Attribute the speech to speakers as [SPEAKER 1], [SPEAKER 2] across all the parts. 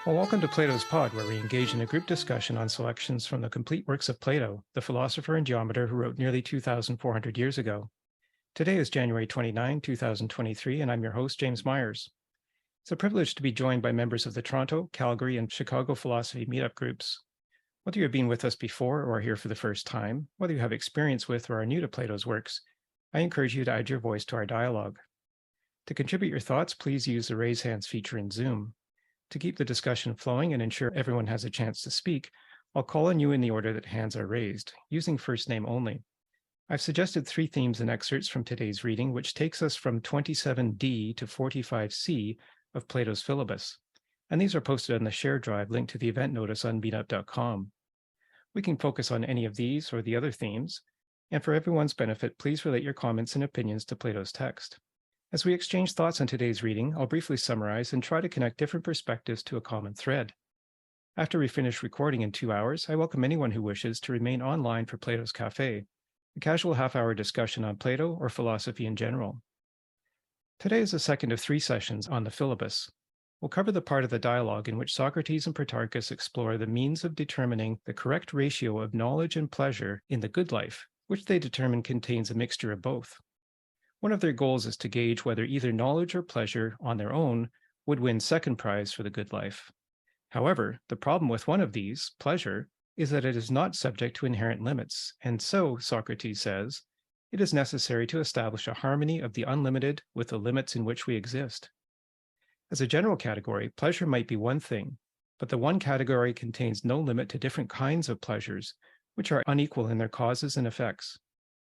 [SPEAKER 1] Well, welcome to Plato's Pod, where we engage in a group discussion on selections from the complete works of Plato, the philosopher and geometer who wrote nearly 2,400 years ago. Today is January 29, 2023, and I'm your host, James Myers. It's a privilege to be joined by members of the Toronto, Calgary, and Chicago Philosophy Meetup groups. Whether you've been with us before or are here for the first time, whether you have experience with or are new to Plato's works, I encourage you to add your voice to our dialogue. To contribute your thoughts, please use the raise hands feature in Zoom. To keep the discussion flowing and ensure everyone has a chance to speak, I'll call on you in the order that hands are raised, using first name only. I've suggested 3 themes and excerpts from today's reading, which takes us from 27d to 45c of Plato's Philebus, and these are posted on the share drive linked to the event notice on meetup.com. We can focus on any of these or the other themes, and for everyone's benefit, please relate your comments and opinions to Plato's text. As we exchange thoughts on today's reading, I'll briefly summarize and try to connect different perspectives to a common thread. After we finish recording in 2 hours, I welcome anyone who wishes to remain online for Plato's Cafe, a casual half-hour discussion on Plato or philosophy in general. Today is the second of 3 sessions on the Philebus. We'll cover the part of the dialogue in which Socrates and Protarchus explore the means of determining the correct ratio of knowledge and pleasure in the good life, which they determine contains a mixture of both. One of their goals is to gauge whether either knowledge or pleasure on their own would win second prize for the good life. However, the problem with one of these, pleasure, is that it is not subject to inherent limits, and so, Socrates says, it is necessary to establish a harmony of the unlimited with the limits in which we exist. As a general category, pleasure might be one thing, but the one category contains no limit to different kinds of pleasures, which are unequal in their causes and effects.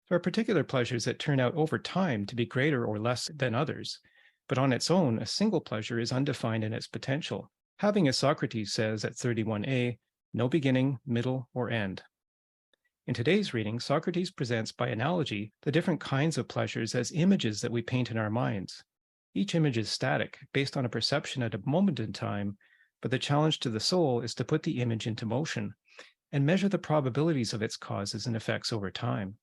[SPEAKER 1] There are particular pleasures that turn out over time to be greater or less than others, but on its own, a single pleasure is undefined in its potential, having, as Socrates says at 31a, no beginning, middle, or end. In today's reading, Socrates presents by analogy the different kinds of pleasures as images that we paint in our minds. Each image is static, based on a perception at a moment in time, but the challenge to the soul is to put the image into motion and measure the probabilities of its causes and effects over time.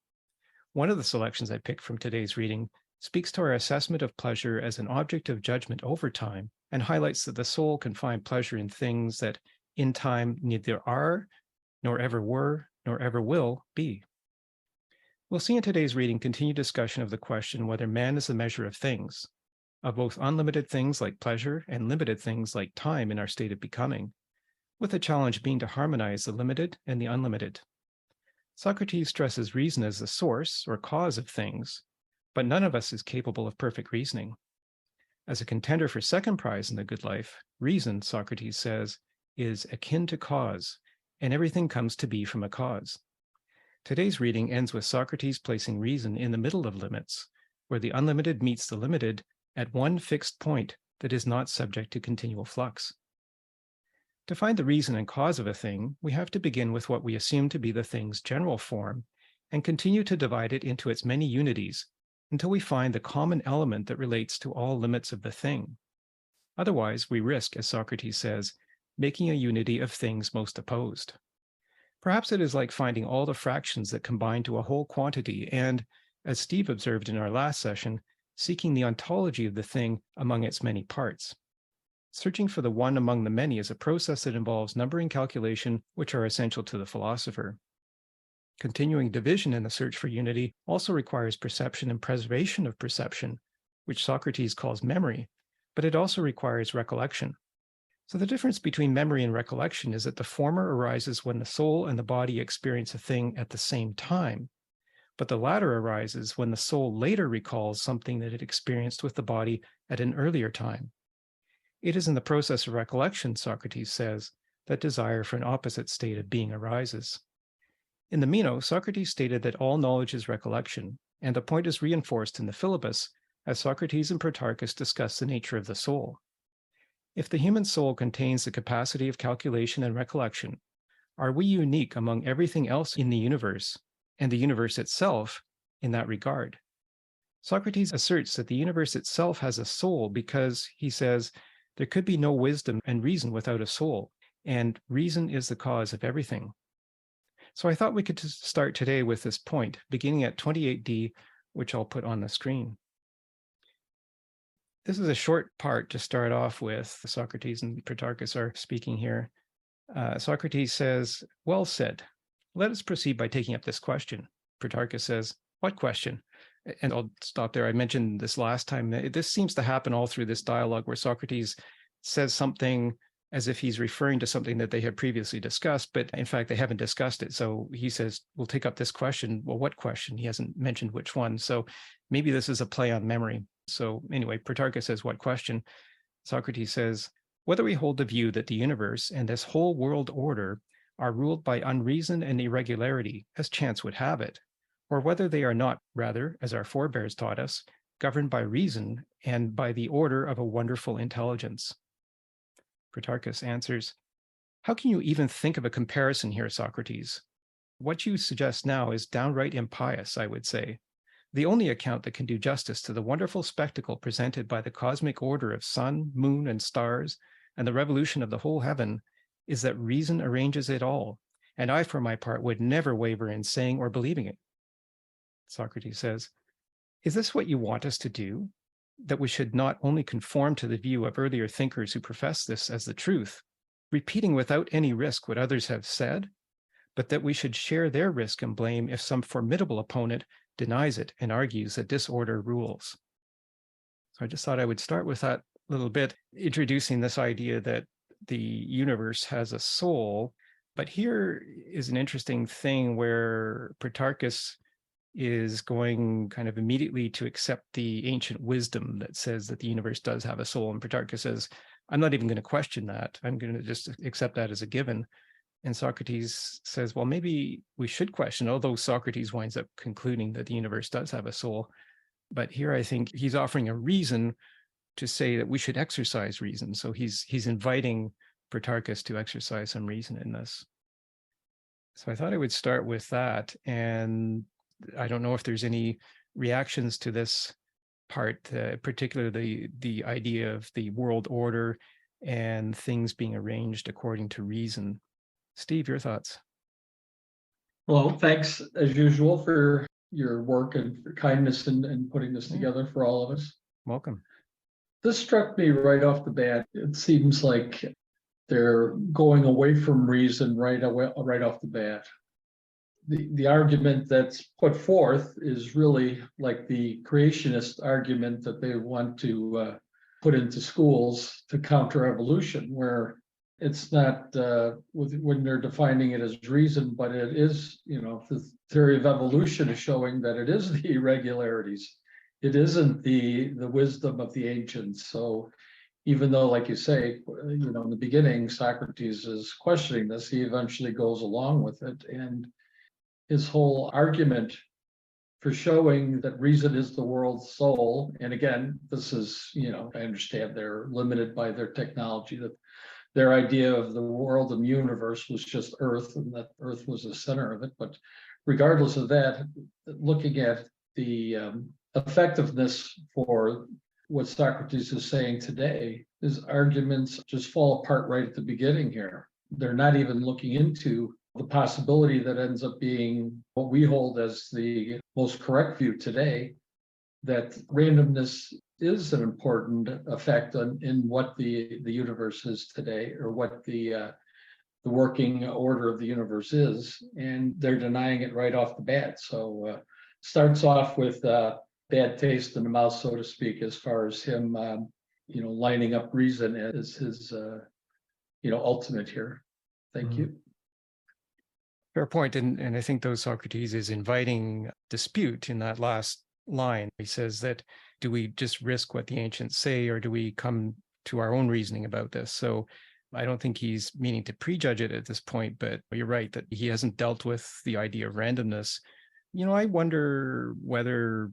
[SPEAKER 1] One of the selections I picked from today's reading speaks to our assessment of pleasure as an object of judgment over time and highlights that the soul can find pleasure in things that in time neither are, nor ever were, nor ever will be. We'll see in today's reading continued discussion of the question whether man is the measure of things, of both unlimited things like pleasure and limited things like time in our state of becoming, with the challenge being to harmonize the limited and the unlimited. Socrates stresses reason as the source or cause of things, but none of us is capable of perfect reasoning. As a contender for second prize in the good life, reason, Socrates says, is akin to cause, and everything comes to be from a cause. Today's reading ends with Socrates placing reason in the middle of limits, where the unlimited meets the limited at one fixed point that is not subject to continual flux. To find the reason and cause of a thing, we have to begin with what we assume to be the thing's general form and continue to divide it into its many unities until we find the common element that relates to all limits of the thing. Otherwise, we risk, as Socrates says, making a unity of things most opposed. Perhaps it is like finding all the fractions that combine to a whole quantity and, as Steve observed in our last session, seeking the ontology of the thing among its many parts. Searching for the one among the many is a process that involves numbering calculation, which are essential to the philosopher. Continuing division in the search for unity also requires perception and preservation of perception, which Socrates calls memory, but it also requires recollection. So the difference between memory and recollection is that the former arises when the soul and the body experience a thing at the same time, but the latter arises when the soul later recalls something that it experienced with the body at an earlier time. It is in the process of recollection, Socrates says, that desire for an opposite state of being arises. In the Meno, Socrates stated that all knowledge is recollection, and the point is reinforced in the Philebus as Socrates and Protarchus discuss the nature of the soul. If the human soul contains the capacity of calculation and recollection, are we unique among everything else in the universe, and the universe itself in that regard? Socrates asserts that the universe itself has a soul because, he says, there could be no wisdom and reason without a soul, and reason is the cause of everything. So I thought we could start today with this point, beginning at 28d, which I'll put on the screen. This is a short part to start off with. Socrates and Protarchus are speaking here. Socrates says, "Well said. Let us proceed by taking up this question." Protarchus says, "What question?" And I'll stop there. I mentioned this last time. This seems to happen all through this dialogue where Socrates says something as if he's referring to something that they had previously discussed, but in fact, they haven't discussed it. So he says, "We'll take up this question." Well, what question? He hasn't mentioned which one. So maybe this is a play on memory. So anyway, Protarchus says, "What question?" Socrates says, "Whether we hold the view that the universe and this whole world order are ruled by unreason and irregularity, as chance would have it, or whether they are not, rather, as our forebears taught us, governed by reason and by the order of a wonderful intelligence." Protarchus answers, "How can you even think of a comparison here, Socrates? What you suggest now is downright impious, I would say. The only account that can do justice to the wonderful spectacle presented by the cosmic order of sun, moon, and stars, and the revolution of the whole heaven, is that reason arranges it all, and I, for my part, would never waver in saying or believing it." Socrates says, "Is this what you want us to do? That we should not only conform to the view of earlier thinkers who profess this as the truth, repeating without any risk what others have said, but that we should share their risk and blame if some formidable opponent denies it and argues that disorder rules?" So I just thought I would start with that little bit, introducing this idea that the universe has a soul. But here is an interesting thing where Protarchus is going kind of immediately to accept the ancient wisdom that says that the universe does have a soul. And Protarchus says, "I'm not even going to question that. I'm going to just accept that as a given." And Socrates says, "Well, maybe we should question," although Socrates winds up concluding that the universe does have a soul. But here I think he's offering a reason to say that we should exercise reason. So he's inviting Protarchus to exercise some reason in this. So I thought I would start with that. And I don't know if there's any reactions to this part, particularly the idea of the world order and things being arranged according to reason. Steve, your thoughts?
[SPEAKER 2] Well, thanks as usual for your work and for kindness in putting this together for all of us.
[SPEAKER 1] Welcome.
[SPEAKER 2] This struck me right off the bat. It seems like they're going away from reason right off the bat. The argument that's put forth is really like the creationist argument that they want to put into schools to counter evolution, where it's not when they're defining it as reason, but it is, the theory of evolution is showing that it is the irregularities. It isn't the wisdom of the ancients. So even though, like you say, in the beginning, Socrates is questioning this, he eventually goes along with it. And his whole argument for showing that reason is the world's soul. And again, this is, I understand they're limited by their technology, that their idea of the world and universe was just Earth, and that Earth was the center of it. But regardless of that, looking at the effectiveness for what Socrates is saying today, his arguments just fall apart right at the beginning here. They're not even looking into the possibility that ends up being what we hold as the most correct view today, that randomness is an important effect in what the universe is today, or what the working order of the universe is, and they're denying it right off the bat. So starts off with bad taste in the mouth, so to speak, as far as him, lining up reason as his, ultimate here. Thank you.
[SPEAKER 1] Fair point. And I think though Socrates is inviting dispute in that last line. He says that, do we just risk what the ancients say, or do we come to our own reasoning about this? So I don't think he's meaning to prejudge it at this point, but you're right that he hasn't dealt with the idea of randomness. I wonder whether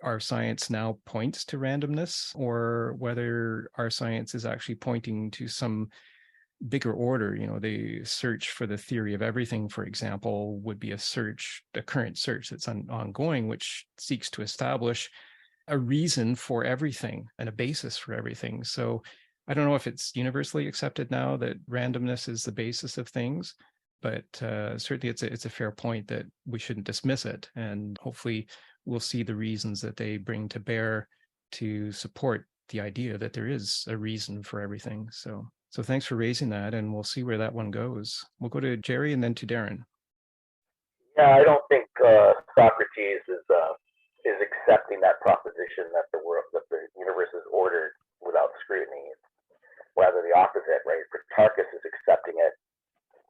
[SPEAKER 1] our science now points to randomness, or whether our science is actually pointing to some bigger order. The search for the theory of everything, for example, would be a current search that's ongoing, which seeks to establish a reason for everything and a basis for everything. So I don't know if it's universally accepted now that randomness is the basis of things, but certainly it's a fair point that we shouldn't dismiss it. And hopefully we'll see the reasons that they bring to bear to support the idea that there is a reason for everything. So thanks for raising that, and we'll see where that one goes. We'll go to Jerry and then to Darren.
[SPEAKER 3] Yeah, I don't think Socrates is accepting that proposition that the universe is ordered without scrutiny. Rather the opposite, right? Protarchus is accepting it,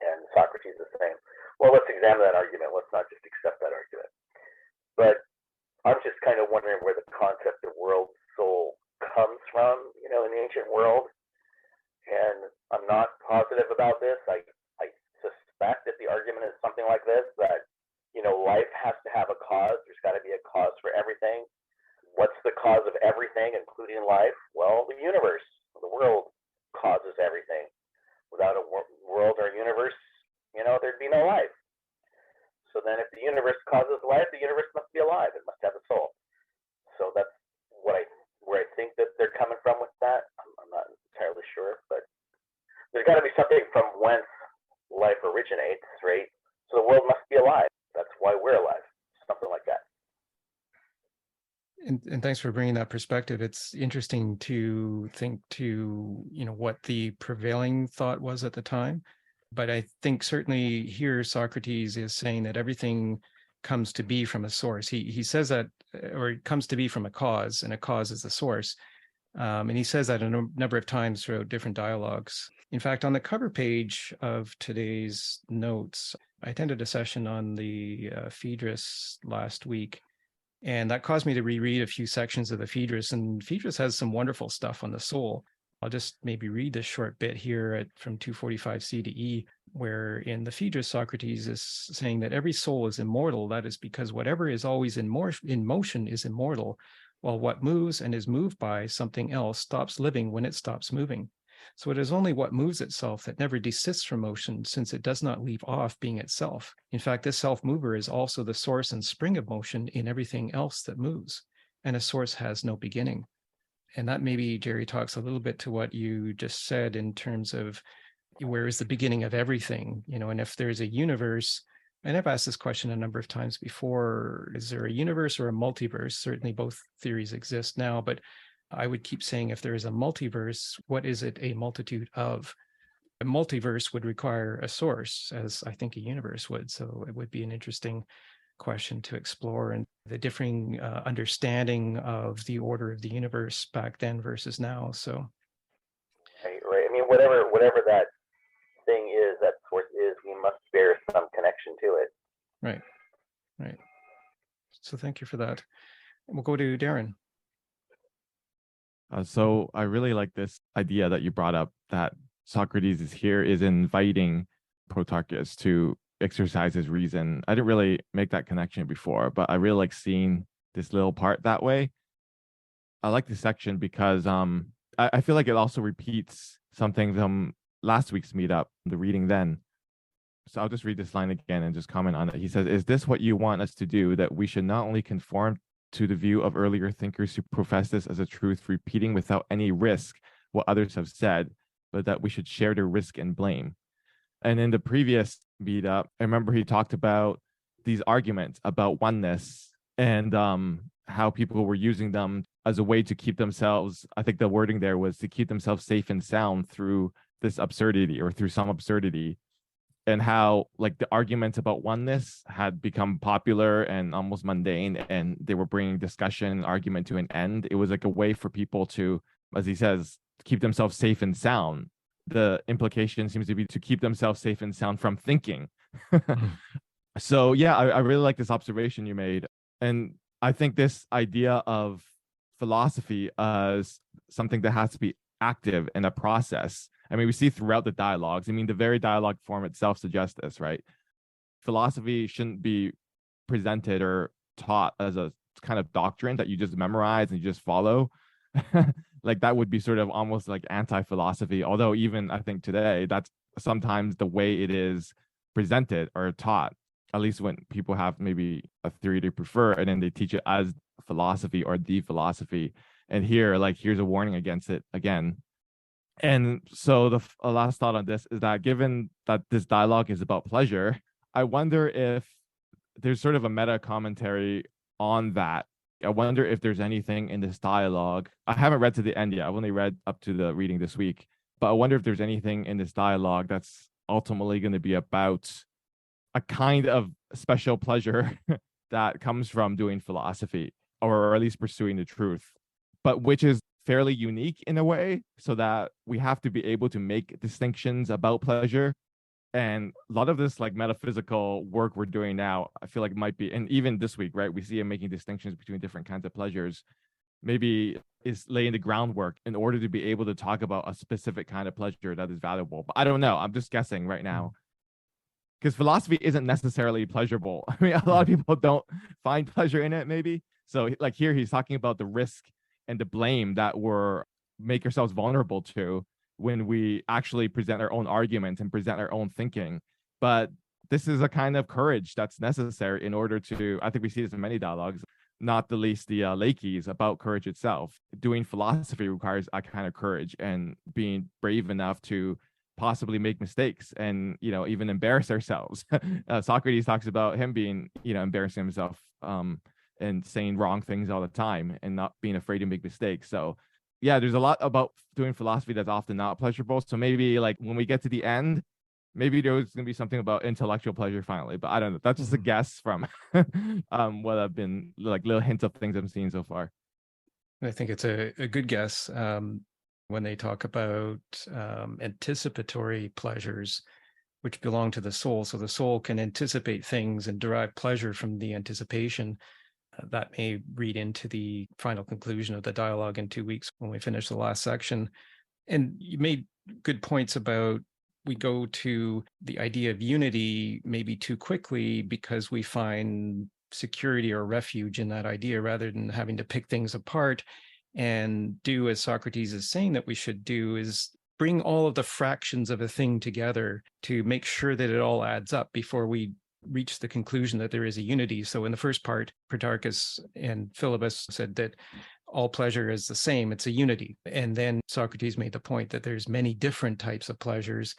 [SPEAKER 3] and Socrates is saying, well, let's examine that argument. Let's not just accept that argument. But I'm just kind of wondering where the concept of world soul comes from, in the ancient world. And I'm not positive about this. I suspect that the argument is something like this, that, life has to have a cause. There's got to be a cause for everything. What's the cause of everything, including life? Well, the universe, the world causes everything. Without a world or universe, there'd be no life. So then if the universe causes life, the universe must be alive. It must have a soul. So that's where I think that they're coming from with that. I'm not entirely sure, but there's got to be something from whence life originates, right? So the world must be alive. That's why we're alive. Something like that.
[SPEAKER 1] And thanks for bringing that perspective. It's interesting to think to, what the prevailing thought was at the time. But I think certainly here Socrates is saying that everything comes to be from a source. He says that, or it comes to be from a cause, and a cause is the source. And he says that a number of times throughout different dialogues. In fact, on the cover page of today's notes, I attended a session on the Phaedrus last week, and that caused me to reread a few sections of the Phaedrus. And Phaedrus has some wonderful stuff on the soul. I'll just maybe read this short bit here from 245 C to E, where in the Phaedrus, Socrates is saying that every soul is immortal. That is because whatever is always in motion is immortal, while what moves and is moved by something else stops living when it stops moving. So it is only what moves itself that never desists from motion, since it does not leave off being itself. In fact, this self-mover is also the source and spring of motion in everything else that moves, and a source has no beginning. And that maybe, Jerry, talks a little bit to what you just said in terms of where is the beginning of everything, and if there's a universe, and I've asked this question a number of times before, is there a universe or a multiverse? Certainly both theories exist now, but I would keep saying, if there is a multiverse, what is it a multitude of? A multiverse would require a source, as I think a universe would. So it would be an interesting question to explore, and the differing understanding of the order of the universe back then versus now. So,
[SPEAKER 3] right. I mean, whatever that thing is, that source is, we must bear some connection to it.
[SPEAKER 1] Right. So thank you for that. We'll go to Darren.
[SPEAKER 4] So I really like this idea that you brought up, that Socrates is inviting Protarchus to exercise his reason. I didn't really make that connection before, but I really like seeing this little part that way. I like this section because I feel like it also repeats something from last week's meetup, the reading then. So I'll just read this line again and just comment on it. He says, "Is this what you want us to do, that we should not only conform to the view of earlier thinkers who profess this as a truth, repeating without any risk what others have said, but that we should share their risk and blame?" And in the previous meetup, I remember he talked about these arguments about oneness and how people were using them as a way to keep themselves, I think the wording there was to keep themselves safe and sound through this absurdity, or through some absurdity, and how like the arguments about oneness had become popular and almost mundane, and they were bringing discussion and argument to an end. It was like a way for people to, as he says, keep themselves safe and sound. The implication seems to be to keep themselves safe and sound from thinking. So yeah, I really like this observation you made. And I think this idea of philosophy as something that has to be active in a process. I mean, we see throughout the dialogues. I mean, the very dialogue form itself suggests this, right? Philosophy shouldn't be presented or taught as a kind of doctrine that you just memorize and you just follow. Like that would be sort of almost like anti-philosophy. Although even I think today, that's sometimes the way it is presented or taught, at least when people have maybe a theory they prefer, and then they teach it as philosophy or the philosophy. And here, like, here's a warning against it again. And so the last thought on this is that given that this dialogue is about pleasure, I wonder if there's sort of a meta commentary on that I wonder if there's anything in this dialogue. I haven't read to the end yet. I've only read up to the reading this week, but I wonder if there's anything in this dialogue that's ultimately going to be about a kind of special pleasure that comes from doing philosophy, or at least pursuing the truth, but which is fairly unique in a way, so that we have to be able to make distinctions about pleasure. And a lot of this like metaphysical work we're doing now, I feel like might be, and even this week, right, we see him making distinctions between different kinds of pleasures, maybe is laying the groundwork in order to be able to talk about a specific kind of pleasure that is valuable. But I don't know, I'm just guessing right now, because philosophy isn't necessarily pleasurable. I mean, a lot of people don't find pleasure in it, maybe. So like here he's talking about the risk and the blame that we're make ourselves vulnerable to when we actually present our own arguments and present our own thinking. But this is a kind of courage that's necessary in order to, I think we see this in many dialogues, not the least the Lakey's about courage itself. Doing philosophy requires a kind of courage and being brave enough to possibly make mistakes and, you know, even embarrass ourselves. Socrates talks about him being, you know, embarrassing himself and saying wrong things all the time and not being afraid to make mistakes. So yeah, there's a lot about doing philosophy that's often not pleasurable. So maybe like when we get to the end, maybe there's going to be something about intellectual pleasure finally, but I don't know. That's just a guess from what I've been like little hints of things I'm seeing so far.
[SPEAKER 1] I think it's a good guess. When they talk about anticipatory pleasures, which belong to the soul. So the soul can anticipate things and derive pleasure from the anticipation. That may read into the final conclusion of the dialogue in 2 weeks when we finish the last section. And you made good points about we go to the idea of unity maybe too quickly because we find security or refuge in that idea rather than having to pick things apart and do as Socrates is saying that we should do, is bring all of the fractions of a thing together to make sure that it all adds up before we reach the conclusion that there is a unity. So in the first part, Protarchus and Philebus said that all pleasure is the same, it's a unity. And then Socrates made the point that there's many different types of pleasures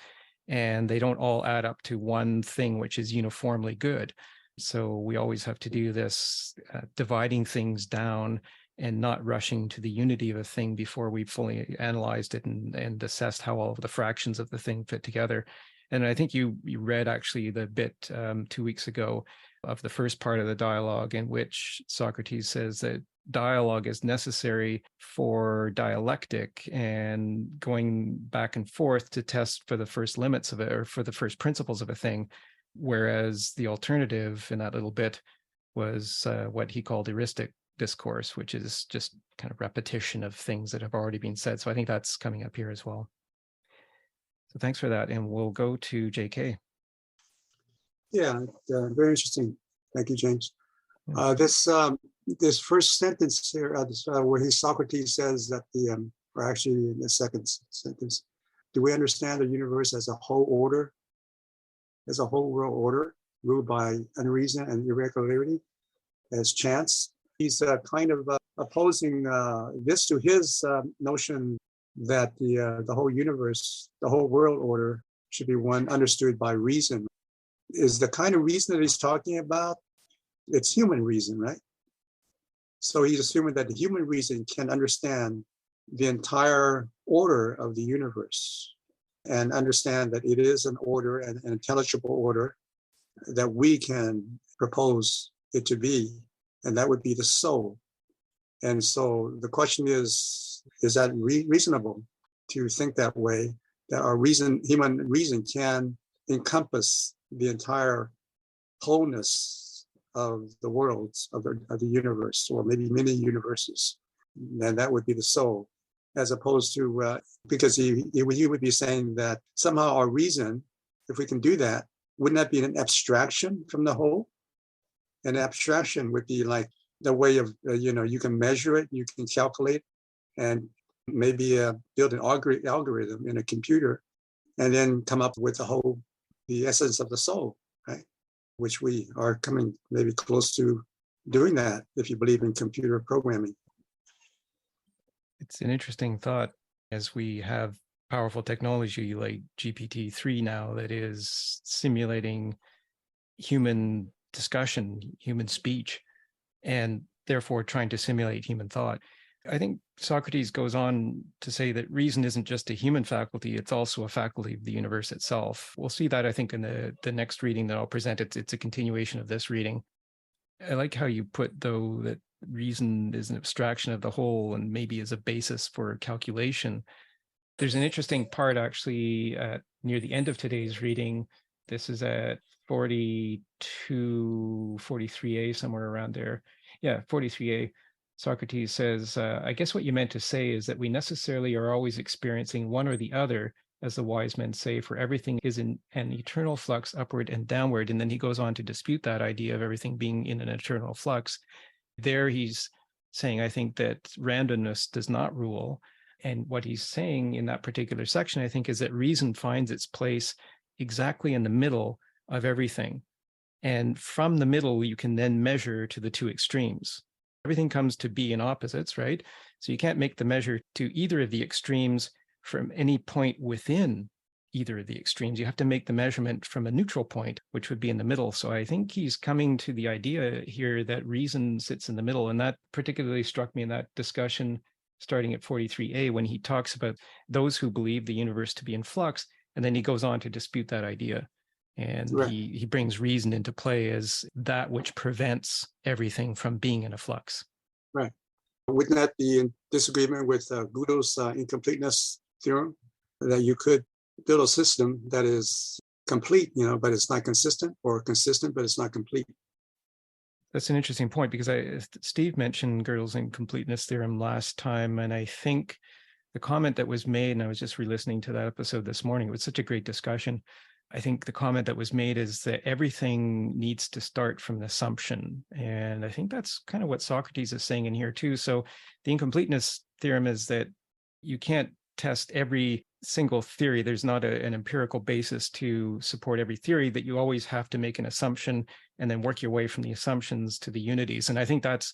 [SPEAKER 1] and they don't all add up to one thing which is uniformly good. So we always have to do this dividing things down and not rushing to the unity of a thing before we've fully analyzed it and assessed how all of the fractions of the thing fit together. And I think you read actually the bit 2 weeks ago of the first part of the dialogue in which Socrates says that dialogue is necessary for dialectic and going back and forth to test for the first limits of it or for the first principles of a thing. Whereas the alternative in that little bit was what he called heuristic discourse, which is just kind of repetition of things that have already been said. So I think that's coming up here as well. So thanks for that. And we'll go to JK.
[SPEAKER 5] Yeah, very interesting. Thank you, James. This first sentence here, where Socrates says that or actually in the second sentence, do we understand the universe as a whole order, as a whole world order, ruled by unreason and irregularity, as chance? He's kind of opposing this to his notion that the whole universe, the whole world order should be one understood by reason. Is the kind of reason that he's talking about, it's human reason, right? So he's assuming that the human reason can understand the entire order of the universe and understand that it is an order, an intelligible order that we can propose it to be, and that would be the soul. And so the question is that reasonable to think that way, that our human reason can encompass the entire wholeness of the worlds of the universe, or maybe many universes, and that would be the soul, as opposed to, because he would be saying that somehow our reason, if we can do that, wouldn't that be an abstraction from the whole? An abstraction would be like the way of, you can measure it, you can calculate, and maybe build an algorithm in a computer, and then come up with the essence of the soul, right? Which we are coming maybe close to doing that, if you believe in computer programming.
[SPEAKER 1] It's an interesting thought as we have powerful technology like GPT-3 now that is simulating human discussion, human speech. And therefore trying to simulate human thought. I think Socrates goes on to say that reason isn't just a human faculty, it's also a faculty of the universe itself. We'll see that, I think, in the next reading that I'll present. It's a continuation of this reading. I like how you put, though, that reason is an abstraction of the whole and maybe is a basis for calculation. There's an interesting part, actually, near the end of today's reading. This is at 42, 43a, somewhere around there. Yeah, 43a. Socrates says, I guess what you meant to say is that we necessarily are always experiencing one or the other, as the wise men say, for everything is in an eternal flux upward and downward. And then he goes on to dispute that idea of everything being in an eternal flux. There he's saying, I think, that randomness does not rule. And what he's saying in that particular section, I think, is that reason finds its place exactly in the middle of everything. And from the middle, you can then measure to the two extremes. Everything comes to be in opposites, right? So you can't make the measure to either of the extremes from any point within either of the extremes. You have to make the measurement from a neutral point, which would be in the middle. So I think he's coming to the idea here that reason sits in the middle. And that particularly struck me in that discussion starting at 43a, when he talks about those who believe the universe to be in flux. And then he goes on to dispute that idea. And
[SPEAKER 5] Right.
[SPEAKER 1] he brings reason into play as that which prevents everything from being in a flux.
[SPEAKER 5] Right. Wouldn't that be in disagreement with Gödel's incompleteness theorem? That you could build a system that is complete, but it's not consistent, or consistent, but it's not complete.
[SPEAKER 1] That's an interesting point, because Steve mentioned Gödel's incompleteness theorem last time, and I think the comment that was made, and I was just re-listening to that episode this morning, it was such a great discussion. I think the comment that was made is that everything needs to start from an assumption. And I think that's kind of what Socrates is saying in here too. So the incompleteness theorem is that you can't test every single theory. There's not an empirical basis to support every theory, that you always have to make an assumption and then work your way from the assumptions to the unities. And I think that's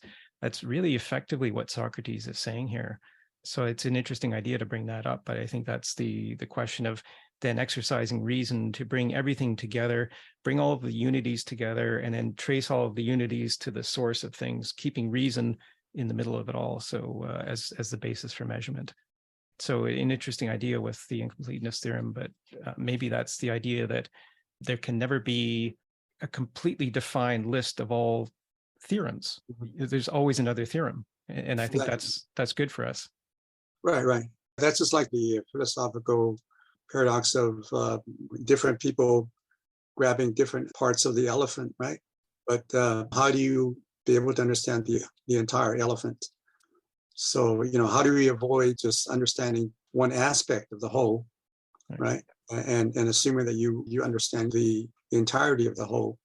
[SPEAKER 1] really effectively what Socrates is saying here. So it's an interesting idea to bring that up, but I think that's the question of then exercising reason to bring everything together, bring all of the unities together, and then trace all of the unities to the source of things, keeping reason in the middle of it all, so as the basis for measurement. So an interesting idea with the incompleteness theorem, but maybe that's the idea that there can never be a completely defined list of all theorems. There's always another theorem, and I think that's good for us.
[SPEAKER 5] Right. That's just like the philosophical paradox of different people grabbing different parts of the elephant, right? But how do you be able to understand the entire elephant? So, how do we avoid just understanding one aspect of the whole, right? And assuming that you understand the entirety of the whole.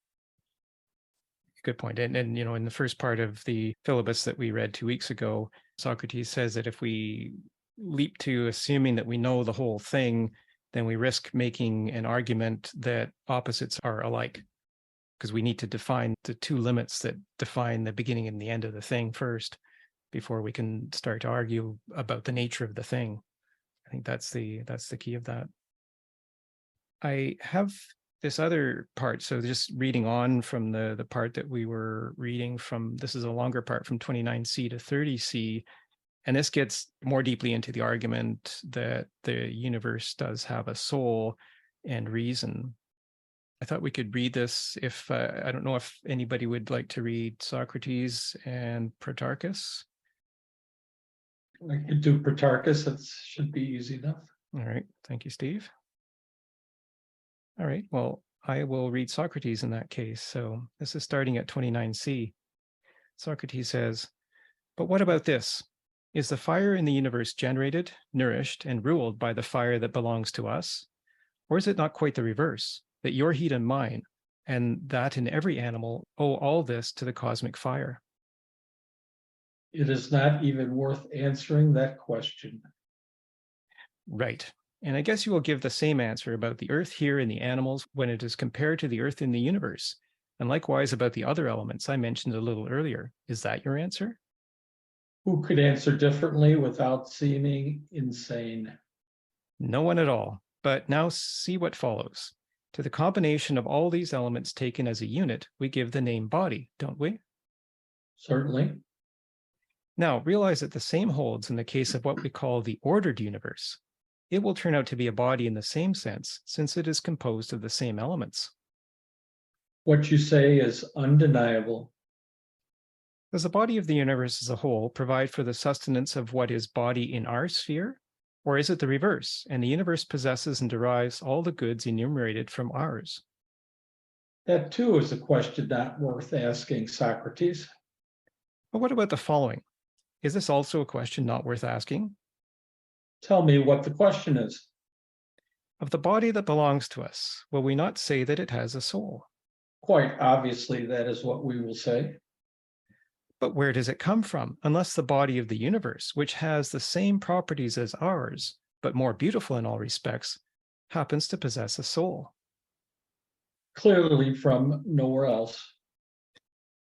[SPEAKER 1] Good point. And in the first part of the Philebus that we read 2 weeks ago, Socrates says that if we leap to assuming that we know the whole thing, then we risk making an argument that opposites are alike, because we need to define the two limits that define the beginning and the end of the thing first, before we can start to argue about the nature of the thing. I think that's the key of that. I have this other part. So just reading on from the part that we were reading from, this is a longer part from 29c to 30c. And this gets more deeply into the argument that the universe does have a soul and reason. I thought we could read this if, I don't know if anybody would like to read Socrates and Protarchus.
[SPEAKER 2] I could do Protarchus. That should be easy enough.
[SPEAKER 1] All right. Thank you, Steve. All right. Well, I will read Socrates in that case. So this is starting at 29c. Socrates says, "But what about this? Is the fire in the universe generated, nourished, and ruled by the fire that belongs to us? Or is it not quite the reverse, that your heat and mine, and that in every animal, owe all this to the cosmic fire?"
[SPEAKER 2] It is not even worth answering that question.
[SPEAKER 1] Right. And I guess you will give the same answer about the earth here and the animals when it is compared to the earth in the universe, and likewise about the other elements I mentioned a little earlier. Is that your answer?
[SPEAKER 2] Who could answer differently without seeming insane?
[SPEAKER 1] No one at all. But now see what follows. To the combination of all these elements taken as a unit, we give the name body, don't we?
[SPEAKER 2] Certainly.
[SPEAKER 1] Now, realize that the same holds in the case of what we call the ordered universe. It will turn out to be a body in the same sense, since it is composed of the same elements.
[SPEAKER 2] What you say is undeniable.
[SPEAKER 1] Does the body of the universe as a whole provide for the sustenance of what is body in our sphere? Or is it the reverse, and the universe possesses and derives all the goods enumerated from ours?
[SPEAKER 2] That too is a question not worth asking, Socrates.
[SPEAKER 1] But what about the following? Is this also a question not worth asking?
[SPEAKER 2] Tell me what the question is.
[SPEAKER 1] Of the body that belongs to us, will we not say that it has a soul?
[SPEAKER 2] Quite obviously, that is what we will say.
[SPEAKER 1] But where does it come from, unless the body of the universe, which has the same properties as ours, but more beautiful in all respects, happens to possess a soul?
[SPEAKER 2] Clearly from nowhere else.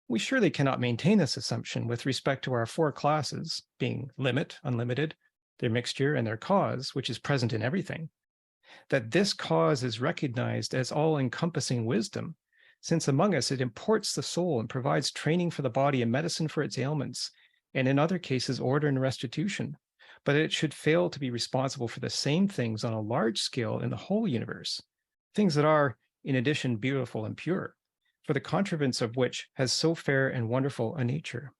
[SPEAKER 1] We surely cannot maintain this assumption with respect to our four classes, being limit, unlimited, their mixture, and their cause, which is present in everything, that this cause is recognized as all-encompassing wisdom, since among us it imports the soul and provides training for the body and medicine for its ailments, and in other cases order and restitution, but it should fail to be responsible for the same things on a large scale in the whole universe, things that are, in addition, beautiful and pure, for the contrivance of which has so fair and wonderful a nature.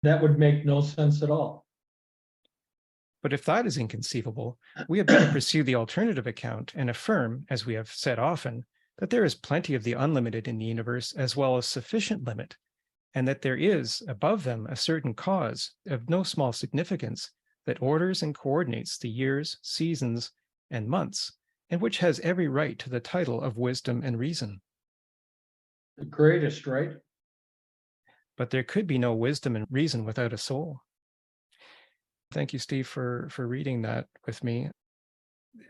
[SPEAKER 2] That would make no sense at all.
[SPEAKER 1] But if that is inconceivable, we had better pursue the alternative account and affirm, as we have said often, that there is plenty of the unlimited in the universe as well as sufficient limit, and that there is, above them, a certain cause of no small significance that orders and coordinates the years, seasons, and months, and which has every right to the title of wisdom and reason.
[SPEAKER 2] The greatest, right?
[SPEAKER 1] But there could be no wisdom and reason without a soul. Thank you, Steve, for reading that with me.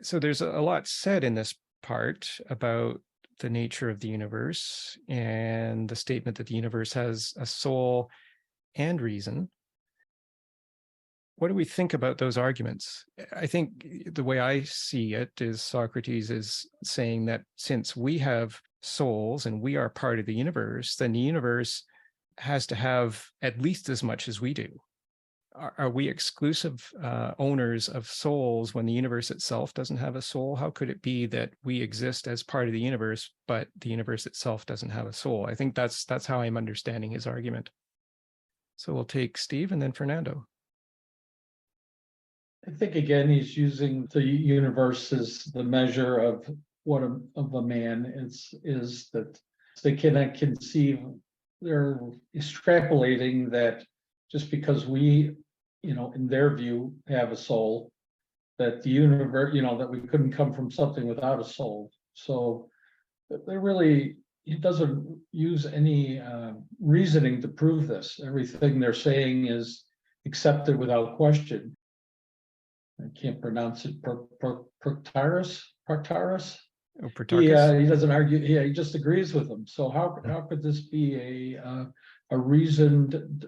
[SPEAKER 1] So there's a lot said in this part about the nature of the universe and the statement that the universe has a soul and reason. What do we think about those arguments? I think the way I see it is Socrates is saying that since we have souls and we are part of the universe, then the universe has to have at least as much as we do. Are we exclusive owners of souls when the universe itself doesn't have a soul? How could it be that we exist as part of the universe, but the universe itself doesn't have a soul? I think that's how I'm understanding his argument. So we'll take Steve and then Fernando.
[SPEAKER 2] I think again, he's using the universe as the measure of what of a man is that they cannot conceive. They're extrapolating that just because we, in their view, have a soul, that the universe, that we couldn't come from something without a soul. So it doesn't use any reasoning to prove this. Everything they're saying is accepted without question. I can't pronounce it. Protarchus.
[SPEAKER 1] Oh, Protarchus.
[SPEAKER 2] He doesn't argue. Yeah, he just agrees with them. So how could this be a reasoned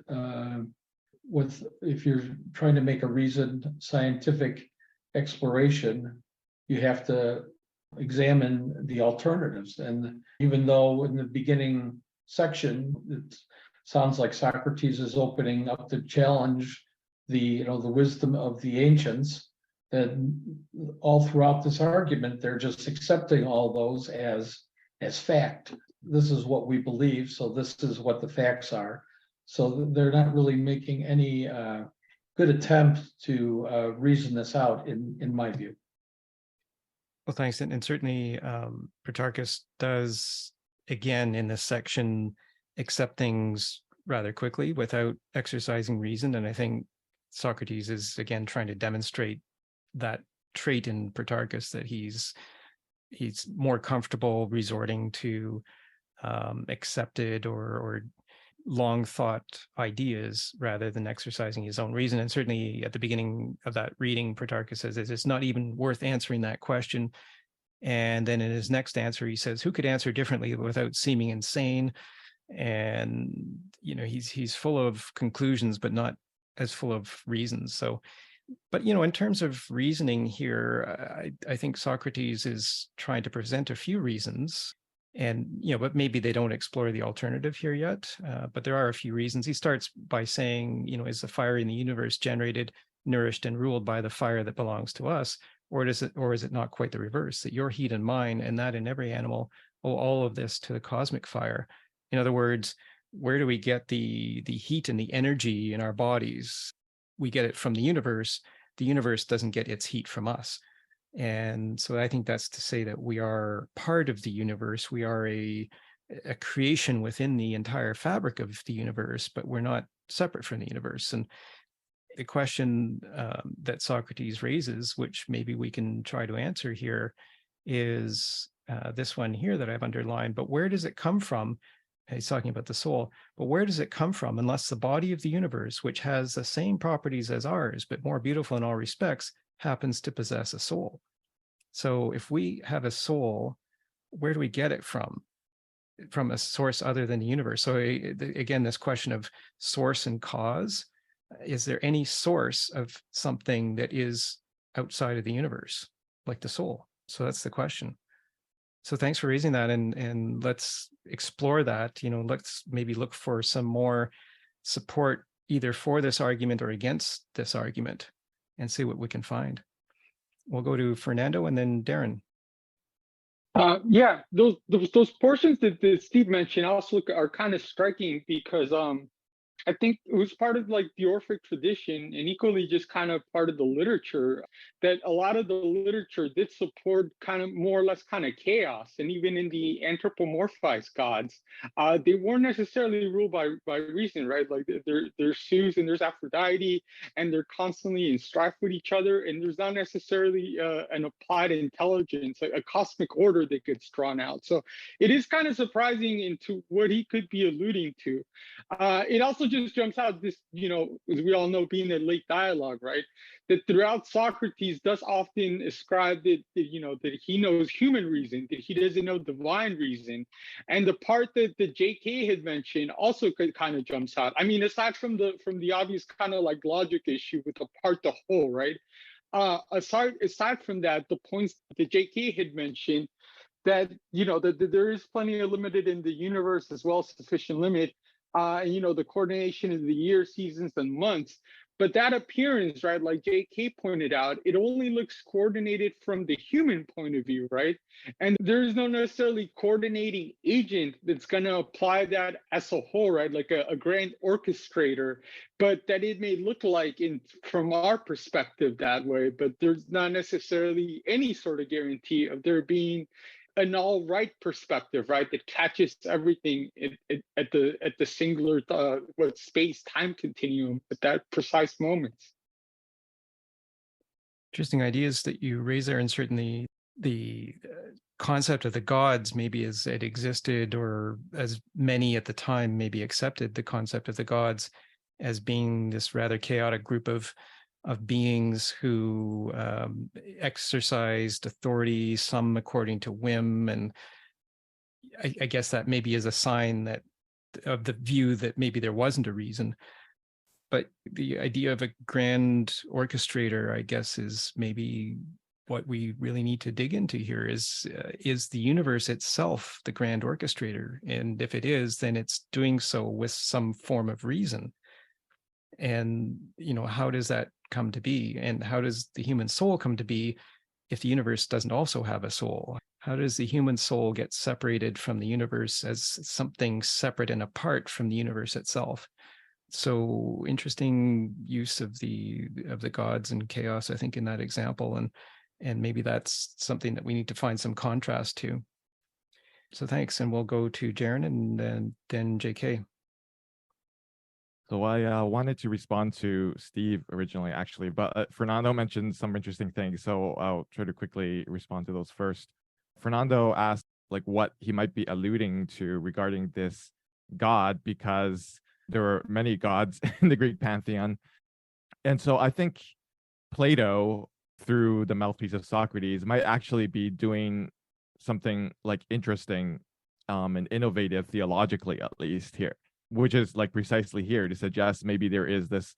[SPEAKER 2] if you're trying to make a reasoned scientific exploration, you have to examine the alternatives. And even though in the beginning section it sounds like Socrates is opening up to challenge the wisdom of the ancients, that all throughout this argument they're just accepting all those as fact. This is what we believe, so this is what the facts are. So they're not really making any good attempt to reason this out, in my view.
[SPEAKER 1] Well, thanks. And certainly Protarchus does, again, in this section, accept things rather quickly without exercising reason. And I think Socrates is, again, trying to demonstrate that trait in Protarchus, that he's more comfortable resorting to accepted or long thought ideas rather than exercising his own reason. And certainly at the beginning of that reading, Protarchus says it's not even worth answering that question. And then in his next answer, he says, who could answer differently without seeming insane? And, he's full of conclusions, but not as full of reasons. So, but, in terms of reasoning here, I think Socrates is trying to present a few reasons. And, but maybe they don't explore the alternative here yet. But there are a few reasons. He starts by saying, is the fire in the universe generated, nourished, and ruled by the fire that belongs to us? Or is it not quite the reverse, that your heat and mine and that in every animal owe all of this to the cosmic fire? In other words, where do we get the heat and the energy in our bodies? We get it from the universe. The universe doesn't get its heat from us. And so I think that's to say that we are part of the universe. We are a creation within the entire fabric of the universe, but we're not separate from the universe. And the question that Socrates raises, which maybe we can try to answer here, is this one here that I've underlined. But where does it come from? He's talking about the soul, but where does it come from unless the body of the universe, which has the same properties as ours, but more beautiful in all respects, happens to possess a soul? So if we have a soul, where do we get it from? From a source other than the universe. So again, this question of source and cause, is there any source of something that is outside of the universe, like the soul? So that's the question. So thanks for raising that, and let's explore that. Let's maybe look for some more support either for this argument or against this argument and see what we can find. We'll go to Fernando and then Darren.
[SPEAKER 6] Yeah, those portions that Steve mentioned also are kind of striking because I think it was part of like the Orphic tradition and equally just kind of part of the literature, that a lot of the literature did support kind of more or less kind of chaos. And even in the anthropomorphized gods, they weren't necessarily ruled by reason, right? Like there's Zeus and there's Aphrodite, and they're constantly in strife with each other. And there's not necessarily an applied intelligence, a cosmic order that gets drawn out. So it is kind of surprising into what he could be alluding to. It also just jumps out this, as we all know, being a late dialogue, right? That throughout Socrates does often ascribe that he knows human reason, that he doesn't know divine reason. And the part that JK had mentioned also kind of jumps out. I mean, aside from the obvious kind of like logic issue with the part the whole, right? Aside from that, the points that JK had mentioned, that that there is plenty of limited in the universe as well as sufficient limit. The coordination of the year, seasons, and months. But that appearance, right, like JK pointed out, it only looks coordinated from the human point of view, right? And there is no necessarily coordinating agent that's going to apply that as a whole, right? Like a grand orchestrator, but that it may look like from our perspective that way, but there's not necessarily any sort of guarantee of there being an all right perspective, right, that catches everything at the singular space time continuum at that precise moment.
[SPEAKER 1] Interesting ideas that you raise there, and certainly the concept of the gods, maybe as it existed, or as many at the time maybe accepted the concept of the gods as being this rather chaotic group of beings who exercised authority, some according to whim. And I guess that maybe is a sign that of the view that maybe there wasn't a reason. But the idea of a grand orchestrator, I guess, is maybe what we really need to dig into here. Is the universe itself the grand orchestrator? And if it is, then it's doing so with some form of reason. And how does that come to be? And how does the human soul come to be if the universe doesn't also have a soul? How does the human soul get separated from the universe as something separate and apart from the universe itself? So interesting use of the gods and chaos, I think, in that example. And maybe that's something that we need to find some contrast to. So thanks. And we'll go to Jaren and then JK.
[SPEAKER 4] So I wanted to respond to Steve originally, actually, but Fernando mentioned some interesting things. So I'll try to quickly respond to those first. Fernando asked like what he might be alluding to regarding this god, because there are many gods in the Greek pantheon. And so I think Plato, through the mouthpiece of Socrates, might actually be doing something like interesting and innovative theologically, at least here, which is like precisely here to suggest maybe there is this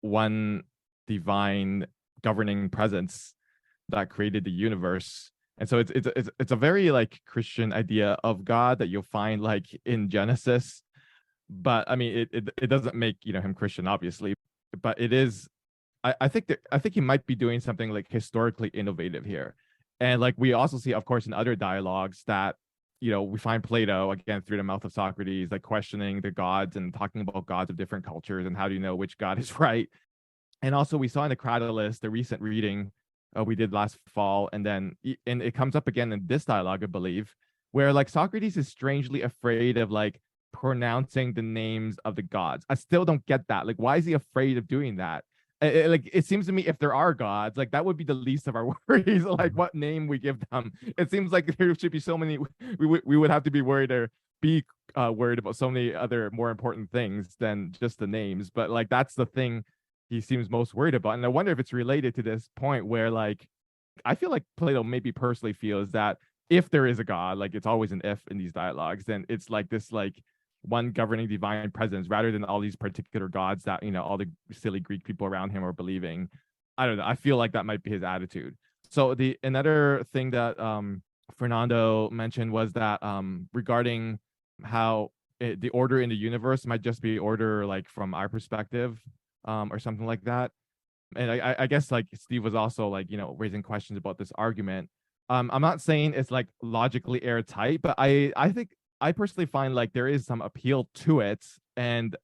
[SPEAKER 4] one divine governing presence that created the universe And so it's a very like Christian idea of God that you'll find like in Genesis. But I mean, it doesn't make, you know, him Christian, obviously, but it is. I think he might be doing something like historically innovative here. And like we also see, of course, in other dialogues that, you know, we find Plato again through the mouth of Socrates, like questioning the gods and talking about gods of different cultures and how do you know which god is right. And also we saw in the Cratylus, the recent reading we did last fall, and then and it comes up again in this dialogue, I believe, where like Socrates is strangely afraid of like pronouncing the names of the gods. I still don't get that. Like, why is he afraid of doing that? Like, it seems to me if there are gods, like that would be the least of our worries. Like, what name we give them. It seems like there should be so many. We would have to be worried or be worried about so many other more important things than just the names. But like, that's the thing he seems most worried about. And I wonder if it's related to this point where like I feel like Plato maybe personally feels that if there is a god, like it's always an if in these dialogues, then it's like this like one governing divine presence rather than all these particular gods that, you know, all the silly Greek people around him are believing. I don't know. I feel like that might be his attitude. So the another thing that Fernando mentioned was that regarding how the order in the universe might just be order like from our perspective, or something like that. And I guess like Steve was also like, you know, raising questions about this argument. I'm not saying it's like logically airtight, but I think I personally find like there is some appeal to it, and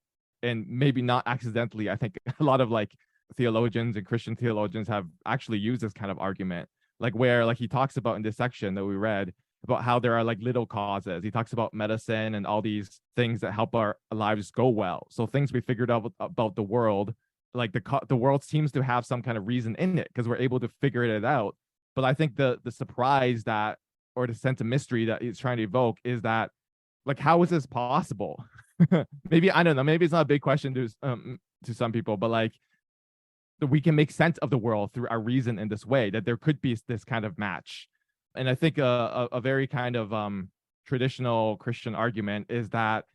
[SPEAKER 4] maybe not accidentally. I think a lot of like theologians and Christian theologians have actually used this kind of argument, like where like he talks about in this section that we read about how there are like little causes. He talks about medicine and all these things that help our lives go well. So things we figured out about the world, like the world seems to have some kind of reason in it because we're able to figure it out. But I think the surprise that, or the sense of mystery that he's trying to evoke is that, like, how is this possible? Maybe, I don't know, maybe it's not a big question to some people, but like we can make sense of the world through our reason in this way, that there could be this kind of match. And I think a very kind of traditional Christian argument is that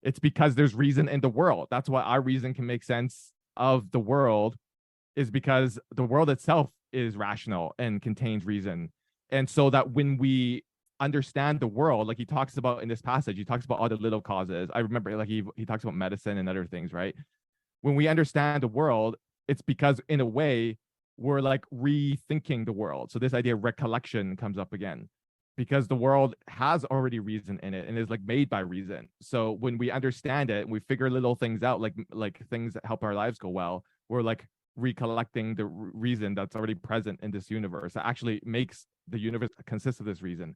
[SPEAKER 4] it's because there's reason in the world. That's why our reason can make sense of the world, is because the world itself is rational and contains reason. And so that when we understand the world, like he talks about in this passage, he talks about all the little causes. I remember like he talks about medicine and other things, right? When we understand the world, it's because in a way we're like rethinking the world. So this idea of recollection comes up again, because the world has already reason in it and is like made by reason. So when we understand it, we figure little things out, like things that help our lives go well, we're like recollecting the reason that's already present in this universe that actually makes the universe consist of this reason.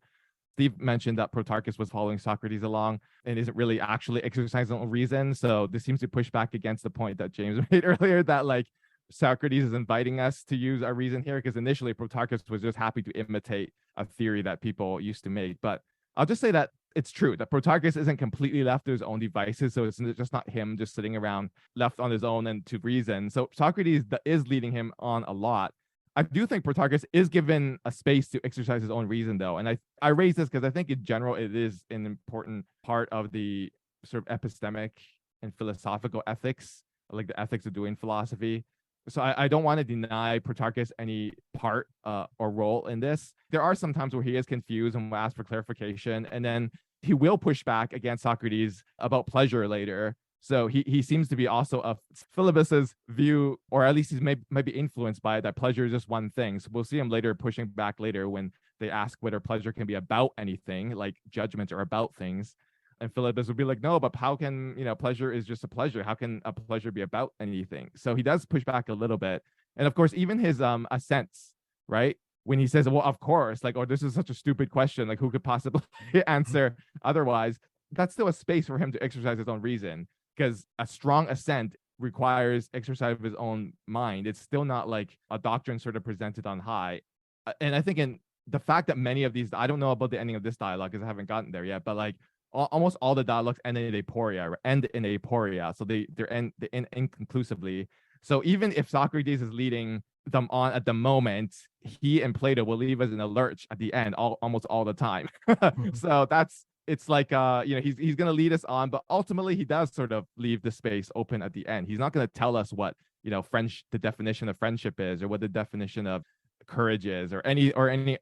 [SPEAKER 4] Steve mentioned that Protarchus was following Socrates along and isn't really actually exercising on reason. So this seems to push back against the point that James made earlier, that like Socrates is inviting us to use our reason here, because initially Protarchus was just happy to imitate a theory that people used to make. But I'll just say that it's true that Protarchus isn't completely left to his own devices. So it's just not him just sitting around left on his own and to reason. So Socrates is leading him on a lot. I do think Protarchus is given a space to exercise his own reason, though. And I raise this because I think in general it is an important part of the sort of epistemic and philosophical ethics, like the ethics of doing philosophy. So I don't want to deny Protarchus any part or role in this. There are some times where he is confused and will ask for clarification, and then he will push back against Socrates about pleasure later. So he seems to be also of Philebus's view, or at least he's maybe influenced by it, that pleasure is just one thing. So we'll see him later pushing back later when they ask whether pleasure can be about anything, like judgments are about things. And Philebus would be like, no, but how can, pleasure is just a pleasure. How can a pleasure be about anything? So he does push back a little bit. And of course, even his assents, right? When he says, well, of course, like, or this is such a stupid question, like who could possibly answer otherwise? That's still a space for him to exercise his own reason, because a strong assent requires exercise of his own mind. It's still not like a doctrine sort of presented on high. And I think in the fact that many of these, I don't know about the ending of this dialogue because I haven't gotten there yet, but like almost all the dialogues end in aporia. So they end inconclusively. So even if Socrates is leading them on at the moment, he and Plato will leave us in a lurch at the end almost all the time. So it's like he's going to lead us on, but ultimately he does sort of leave the space open at the end. He's not going to tell us what the definition of friendship is, or what the definition of courage is, or any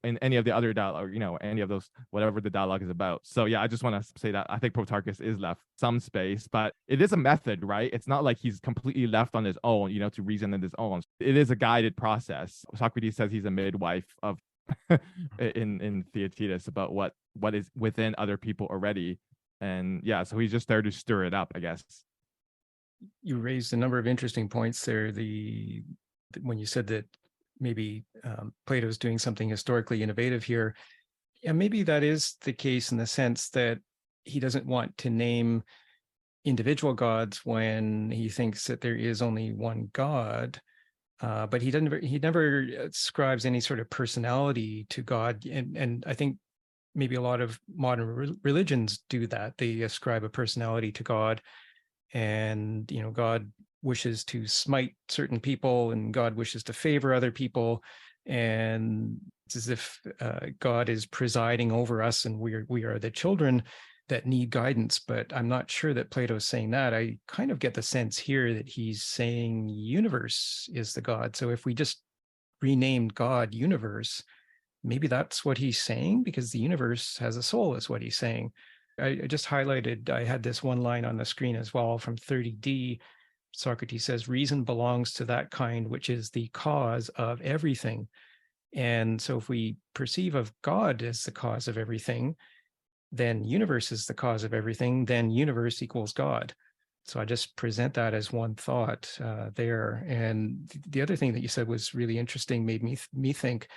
[SPEAKER 4] in any of the other dialogue, any of those, whatever the dialogue is about. So yeah, I just want to say that I think Protarchus is left some space, but it is a method, right? It's not like he's completely left on his own, to reason on his own. It is a guided process. Socrates says he's a midwife of in Theaetetus about what is within other people already. And yeah, so he's just there to stir it up, I guess.
[SPEAKER 1] You raised a number of interesting points there. When you said that maybe Plato's doing something historically innovative here, yeah, maybe that is the case in the sense that he doesn't want to name individual gods when he thinks that there is only one God. But he never ascribes any sort of personality to God. And I think maybe a lot of modern religions do that. They ascribe a personality to God, and, God wishes to smite certain people and God wishes to favor other people. And it's as if God is presiding over us and we are the children that need guidance. But I'm not sure that Plato's saying that. I kind of get the sense here that he's saying universe is the God. So if we just renamed God universe, maybe that's what he's saying, because the universe has a soul is what he's saying. I just highlighted, I had this one line on the screen as well from 30D. Socrates says, reason belongs to that kind which is the cause of everything. And so if we perceive of God as the cause of everything, then universe is the cause of everything, then universe equals God. So I just present that as one thought there. And the other thing that you said was really interesting, made me think,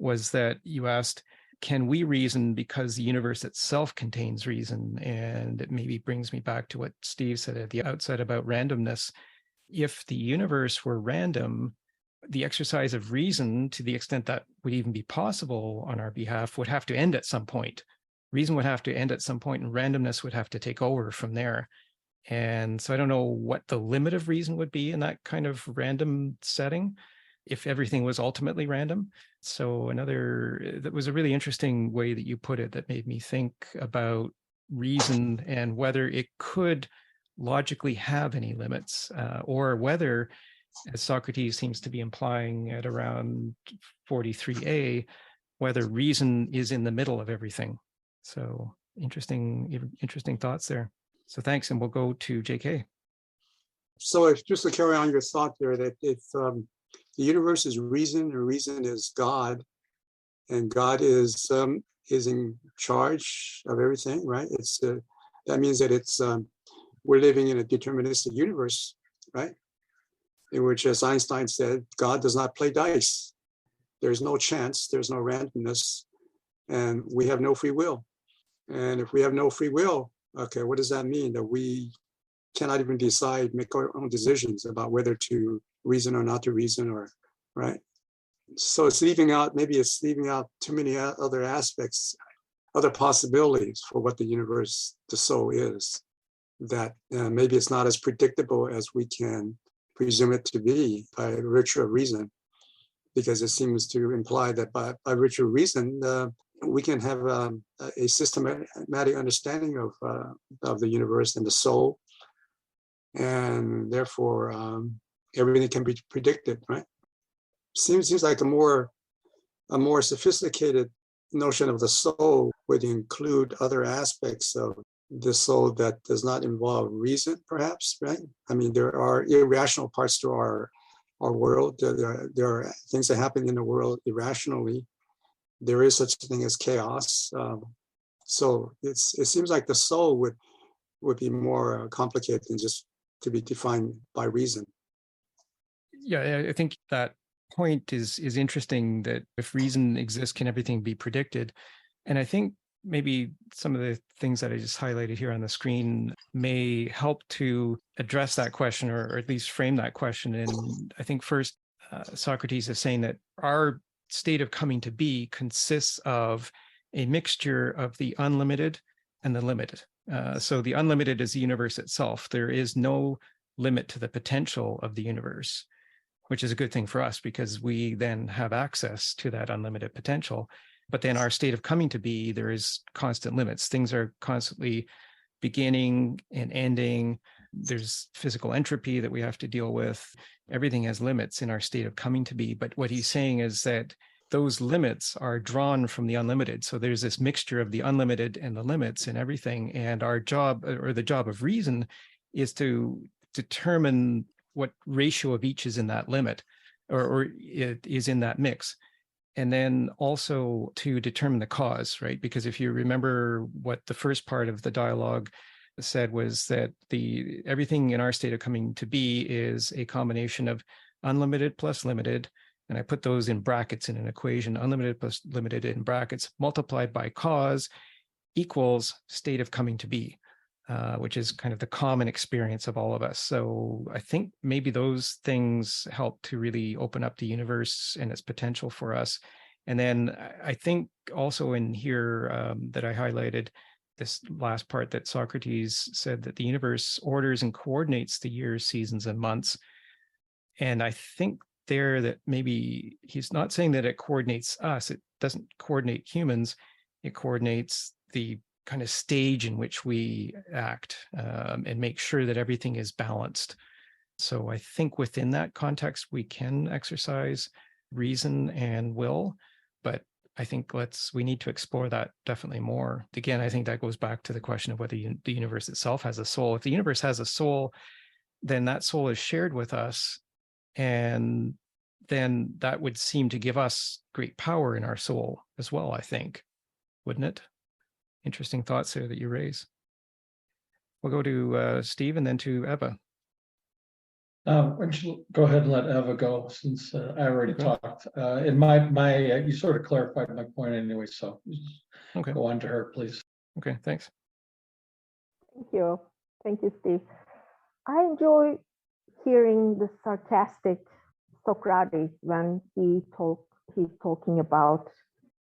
[SPEAKER 1] was that you asked, can we reason because the universe itself contains reason? And it maybe brings me back to what Steve said at the outset about randomness. If the universe were random, the exercise of reason, to the extent that would even be possible on our behalf, would have to end at some point. Reason would have to end at some point, and randomness would have to take over from there. And so I don't know what the limit of reason would be in that kind of random setting, if everything was ultimately random. So that was a really interesting way that you put it, that made me think about reason and whether it could logically have any limits, or whether, as Socrates seems to be implying at around 43a, whether reason is in the middle of everything. So interesting thoughts there. So thanks, and we'll go to JK.
[SPEAKER 5] So just to carry on your thought there, that if the universe is reason, and reason is God, and God is in charge of everything, right? That means that we're living in a deterministic universe, right? In which, as Einstein said, God does not play dice. There's no chance, there's no randomness, and we have no free will. And if we have no free will, okay, what does that mean? That we cannot even make our own decisions about whether to reason or not to reason, or right? So it's leaving out too many other aspects, other possibilities for what the universe, the soul is, that maybe it's not as predictable as we can presume it to be by virtue of reason, because it seems to imply that by virtue of reason, we can have a systematic understanding of the universe and the soul, and therefore everything can be predicted, right? Seems like a more sophisticated notion of the soul would include other aspects of the soul that does not involve reason, perhaps, right? I mean, there are irrational parts to our world. There are things that happen in the world irrationally. There is such a thing as chaos. So it seems like the soul would be more complicated than just to be defined by reason.
[SPEAKER 1] Yeah, I think that point is interesting, that if reason exists, can everything be predicted? And I think maybe some of the things that I just highlighted here on the screen may help to address that question, or at least frame that question. And I think first, Socrates is saying that our state of coming to be consists of a mixture of the unlimited and the limited. So the unlimited is the universe itself. There is no limit to the potential of the universe, which is a good thing for us because we then have access to that unlimited potential. But then our state of coming to be, there is constant limits. Things are constantly beginning and ending. There's physical entropy that we have to deal with. Everything has limits in our state of coming to be. But what he's saying is that those limits are drawn from the unlimited. So there's this mixture of the unlimited and the limits in everything. And our job, or the job of reason, is to determine what ratio of each is in that limit, or it is in that mix. And then also to determine the cause, right? Because if you remember what the first part of the dialogue said, was that everything in our state of coming to be is a combination of unlimited plus limited. And I put those in brackets in an equation: unlimited plus limited in brackets, multiplied by cause, equals state of coming to be, which is kind of the common experience of all of us. So I think maybe those things help to really open up the universe and its potential for us. And then I think also in here that I highlighted this last part, that Socrates said that the universe orders and coordinates the years, seasons, and months. And I think there that maybe he's not saying that it coordinates us. It doesn't coordinate humans. It coordinates the kind of stage in which we act, and make sure that everything is balanced. So I think within that context, we can exercise reason and will, but I think we need to explore that definitely more. Again, I think that goes back to the question of whether the universe itself has a soul. If the universe has a soul, then that soul is shared with us, and then that would seem to give us great power in our soul as well, I think, wouldn't it? Interesting thoughts there that you raise. We'll go to Steve and then to Eva.
[SPEAKER 2] Why don't you go ahead and let Eva go, since I already
[SPEAKER 1] Okay.
[SPEAKER 2] talked. And you sort of clarified my point anyway, so
[SPEAKER 1] Okay.
[SPEAKER 2] go on to her, please.
[SPEAKER 1] Okay, thanks.
[SPEAKER 7] Thank you. Thank you, Steve. I enjoy hearing the sarcastic Socrates when he's talking about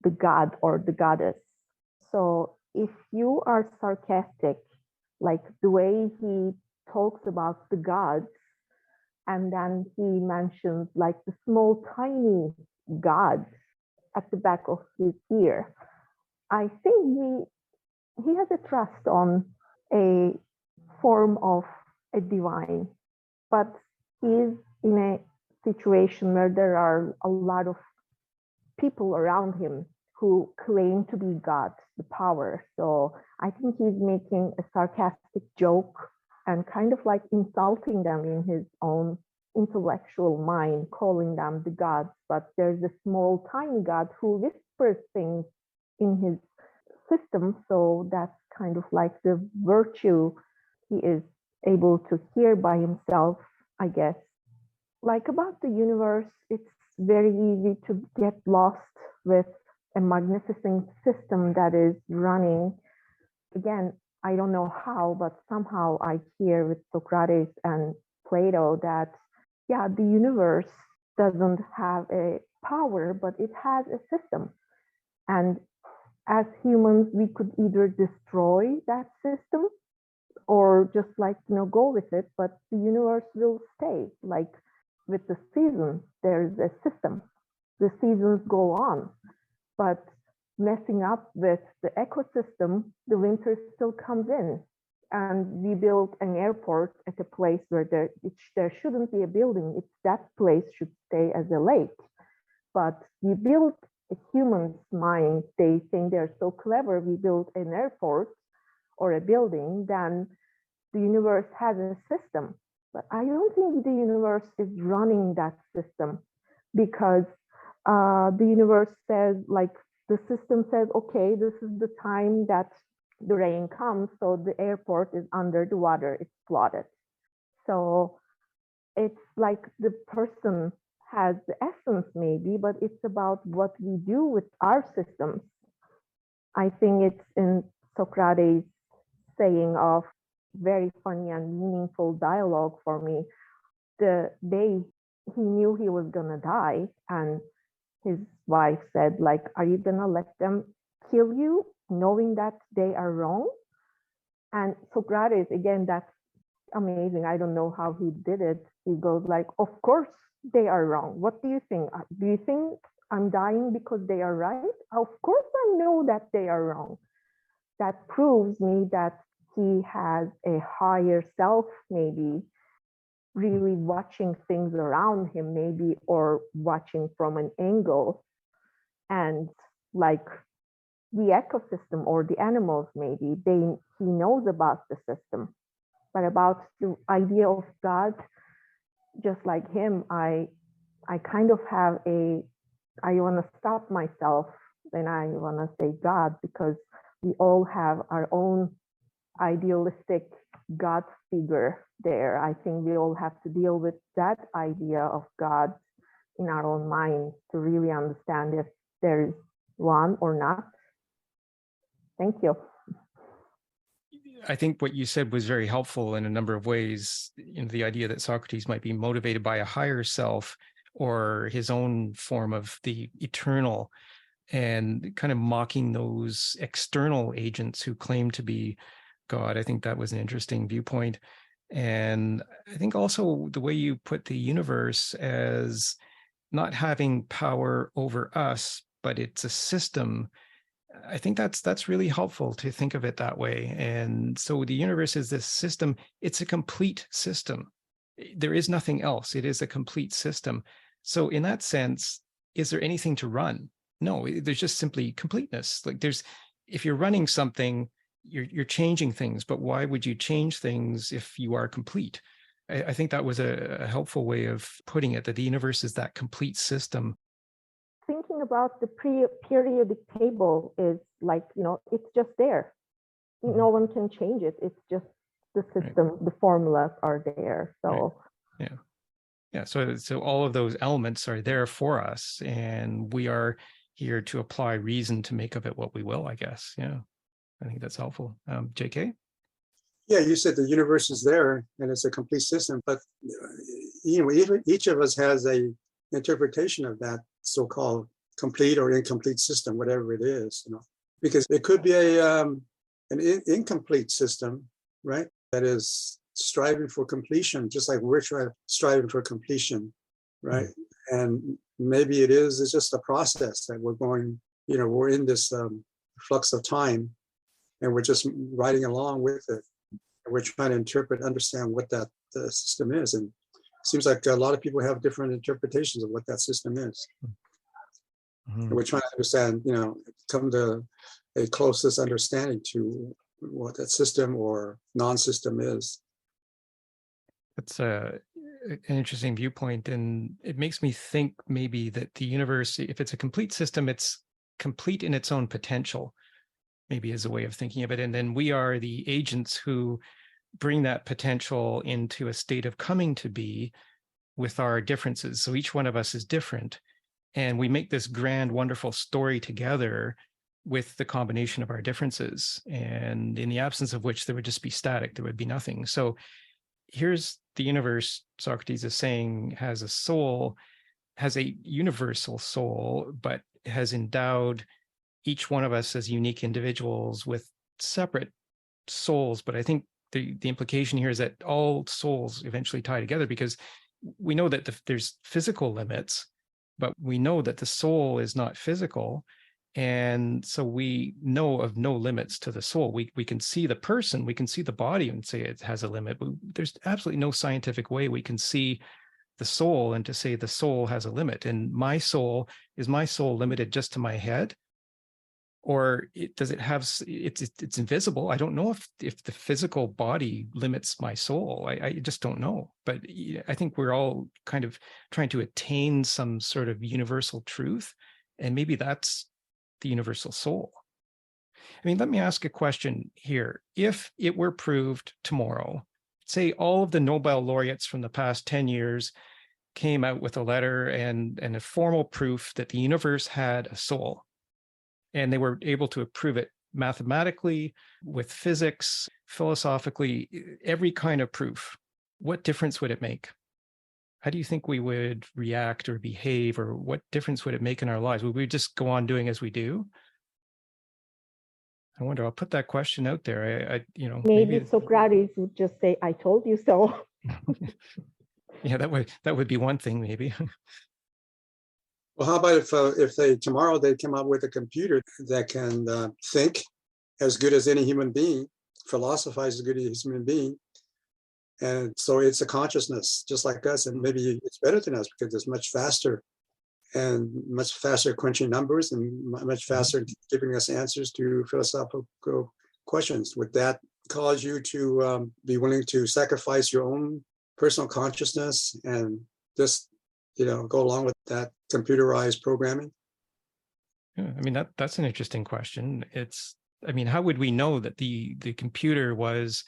[SPEAKER 7] the god or the goddess. So if you are sarcastic, like the way he talks about the gods, and then he mentions like the small, tiny gods at the back of his ear, I think he has a trust on a form of a divine, but he is in a situation where there are a lot of people around him who claim to be God, the power. So I think he's making a sarcastic joke and kind of like insulting them in his own intellectual mind, calling them the gods. But there's a small, tiny God who whispers things in his system. So that's kind of like the virtue he is able to hear by himself, I guess. Like about the universe, it's very easy to get lost with a magnificent system that is running. Again, I don't know how, but somehow I hear with Socrates and Plato that, yeah, the universe doesn't have a power, but it has a system. And as humans, we could either destroy that system or just like, go with it, but the universe will stay. Like with the seasons, there's a system. The seasons go on, but messing up with the ecosystem, the winter still comes in. And we built an airport at a place where there shouldn't be a building. That place should stay as a lake. But we built a human's mind. They think they're so clever. We built an airport or a building, then the universe has a system. But I don't think the universe is running that system, because the universe says, like the system says, okay, this is the time that the rain comes, so the airport is under the water, it's flooded. So it's like the person has the essence maybe, but it's about what we do with our systems. I think it's in Socrates' saying of very funny and meaningful dialogue for me. The day he knew he was gonna die, and his wife said, like, are you gonna let them kill you knowing that they are wrong? And Socrates, again, that's amazing. I don't know how he did it. He goes like, of course they are wrong. What do you think? Do you think I'm dying because they are right? Of course I know that they are wrong. That proves me that he has a higher self, maybe really watching things around him, maybe, or watching from an angle And like the ecosystem or the animals, maybe he knows about the system, but about the idea of God, just like him, I kind of have I want to stop myself when I want to say God, because we all have our own idealistic God figure there. I think we all have to deal with that idea of God in our own mind to really understand if there is one or not. Thank you.
[SPEAKER 1] I think what you said was very helpful in a number of ways. The idea that Socrates might be motivated by a higher self or his own form of the eternal, and kind of mocking those external agents who claim to be God. I think that was an interesting viewpoint. And I think also the way you put the universe as not having power over us, but it's a system. I think that's really helpful to think of it that way. And so the universe is this system. It's a complete system. There is nothing else. It is a complete system. So in that sense, is there anything to run? No, there's just simply completeness. Like if you're running something, you're changing things, but why would you change things if you are complete? I think that was a helpful way of putting it, that the universe is that complete system.
[SPEAKER 7] Thinking about the periodic table is like, it's just there. No one can change it. It's just the system, right. The formulas are there. So
[SPEAKER 1] right. Yeah. So all of those elements are there for us, and we are here to apply reason to make of it what we will, I guess. Yeah. I think that's helpful. JK?
[SPEAKER 5] Yeah, you said the universe is there and it's a complete system, but each of us has a interpretation of that so-called complete or incomplete system, whatever it is, because it could be an incomplete system, right? That is striving for completion, just like we're striving for completion, right? Mm-hmm. And maybe it's just a process that we're going, we're in this flux of time, and we're just riding along with it. And we're trying to understand what that system is. And it seems like a lot of people have different interpretations of what that system is. Mm-hmm. And we're trying to understand, come to a closest understanding to what that system or non-system is.
[SPEAKER 1] That's an interesting viewpoint. And it makes me think maybe that the universe, if it's a complete system, it's complete in its own potential, maybe as a way of thinking of it. And then we are the agents who bring that potential into a state of coming to be with our differences. So each one of us is different. And we make this grand, wonderful story together with the combination of our differences. And in the absence of which there would just be static, there would be nothing. So here's the universe, Socrates is saying, has a soul, has a universal soul, but has endowed each one of us as unique individuals with separate souls. But I think the implication here is that all souls eventually tie together, because we know that there's physical limits, but we know that the soul is not physical. And so we know of no limits to the soul. We can see the person, we can see the body and say it has a limit, but there's absolutely no scientific way we can see the soul and to say the soul has a limit. And my soul, is my soul limited just to my head? Or does it have, it's invisible. I don't know if the physical body limits my soul. I just don't know. But I think we're all kind of trying to attain some sort of universal truth. And maybe that's the universal soul. I mean, let me ask a question here. If it were proved tomorrow, say all of the Nobel laureates from the past 10 years came out with a letter and a formal proof that the universe had a soul, and they were able to prove it mathematically, with physics, philosophically, every kind of proof, what difference would it make? How do you think we would react or behave, or what difference would it make in our lives? Would we just go on doing as we do? I wonder, I'll put that question out there.
[SPEAKER 7] Maybe Socrates would just say, I told you so.
[SPEAKER 1] Yeah, that would be one thing, maybe.
[SPEAKER 5] Well, how about if tomorrow they come up with a computer that can think as good as any human being, philosophize as good as a human being, and so it's a consciousness just like us, and maybe it's better than us because it's much faster and much faster crunching numbers and much faster giving us answers to philosophical questions. Would that cause you to be willing to sacrifice your own personal consciousness and just, go along with that computerized programming?
[SPEAKER 1] Yeah, I mean, that's an interesting question. How would we know that the computer was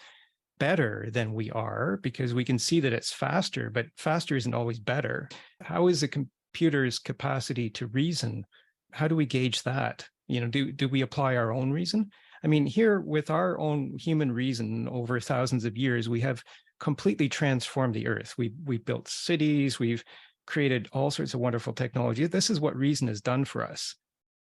[SPEAKER 1] better than we are? Because we can see that it's faster, but faster isn't always better. How is the computer's capacity to reason? How do we gauge that? Do we apply our own reason? I mean, here with our own human reason over thousands of years, we have completely transformed the earth. We built cities, we've created all sorts of wonderful technology. This is what reason has done for us.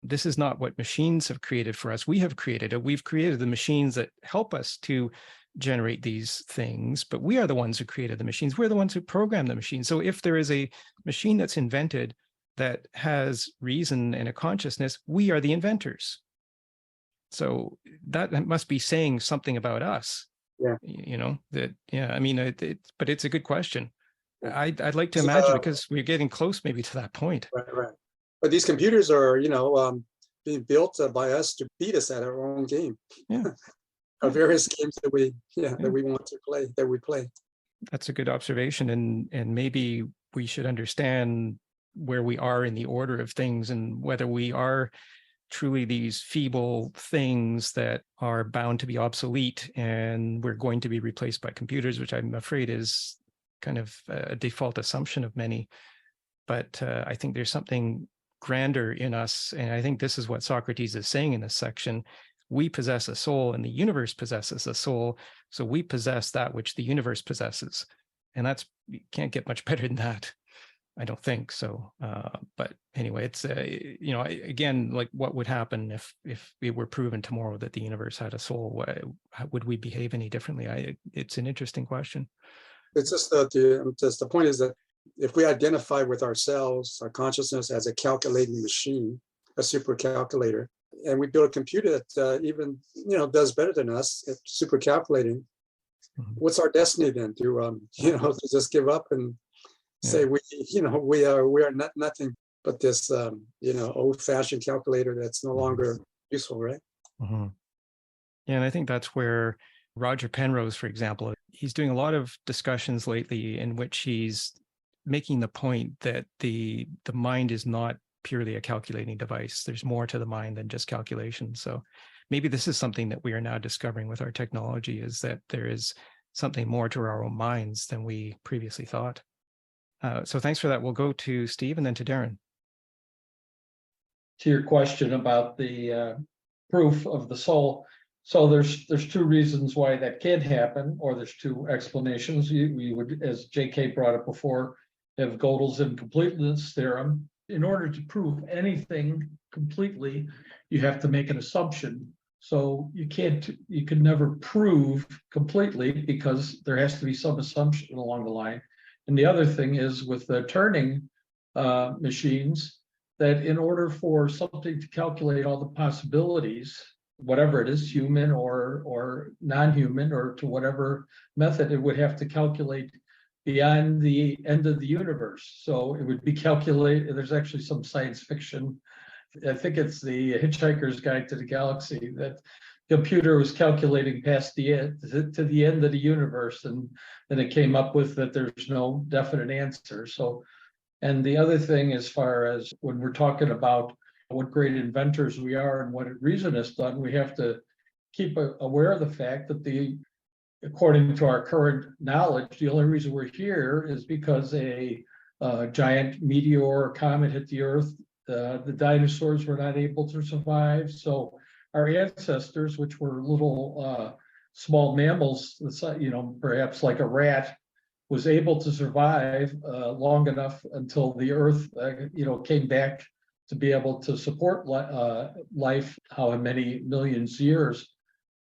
[SPEAKER 1] This is not what machines have created for us. We have created it. We've created the machines that help us to generate these things, but we are the ones who created the machines. We're the ones who program the machine. So if there is a machine that's invented that has reason and a consciousness, we are the inventors. So that must be saying something about us.
[SPEAKER 5] Yeah.
[SPEAKER 1] But it's a good question. I'd like to imagine, because we're getting close maybe to that point.
[SPEAKER 5] Right. But these computers are, being built by us to beat us at our own game.
[SPEAKER 1] Yeah.
[SPEAKER 5] Various games that we want to play, that we play.
[SPEAKER 1] That's a good observation. And maybe we should understand where we are in the order of things and whether we are truly these feeble things that are bound to be obsolete and we're going to be replaced by computers, which I'm afraid is kind of a default assumption of many. But I think there's something grander in us. And I think this is what Socrates is saying in this section. We possess a soul and the universe possesses a soul. So we possess that which the universe possesses. And you can't get much better than that, I don't think so. But anyway, it's, again, like what would happen if it were proven tomorrow that the universe had a soul? How would we behave any differently? It's an interesting question.
[SPEAKER 5] It's just that the point is that if we identify with ourselves, our consciousness as a calculating machine, a super calculator, and we build a computer that even does better than us at super calculating, what's our destiny then? To to just give up and say we are nothing but this old-fashioned calculator that's no longer useful, right?
[SPEAKER 1] Mm-hmm. Yeah, and I think that's where Roger Penrose, for example, he's doing a lot of discussions lately in which he's making the point that the mind is not purely a calculating device. There's more to the mind than just calculation. So maybe this is something that we are now discovering with our technology, is that there is something more to our own minds than we previously thought. So thanks for that. We'll go to Steve and then to Darren.
[SPEAKER 2] To your question about the proof of the soul. So there's two reasons why that can happen, or there's two explanations. We would, as JK brought up before, have Gödel's incompleteness theorem. In order to prove anything completely, you have to make an assumption. So you can never prove completely because there has to be some assumption along the line. And the other thing is with the Turing machines, that in order for something to calculate all the possibilities, whatever it is, human or non-human, or to whatever method, it would have to calculate beyond the end of the universe. So it would be calculated. There's actually some science fiction, I think it's the Hitchhiker's Guide to the Galaxy, that the computer was calculating past to the end of the universe, and then it came up with that there's no definite answer. So, and the other thing, as far as when we're talking about what great inventors we are and what reason has done, we have to keep aware of the fact that according to our current knowledge, the only reason we're here is because a giant meteor or comet hit the Earth. The dinosaurs were not able to survive. So our ancestors, which were little small mammals, perhaps like a rat, was able to survive long enough until the Earth, came back to be able to support life, how many millions of years.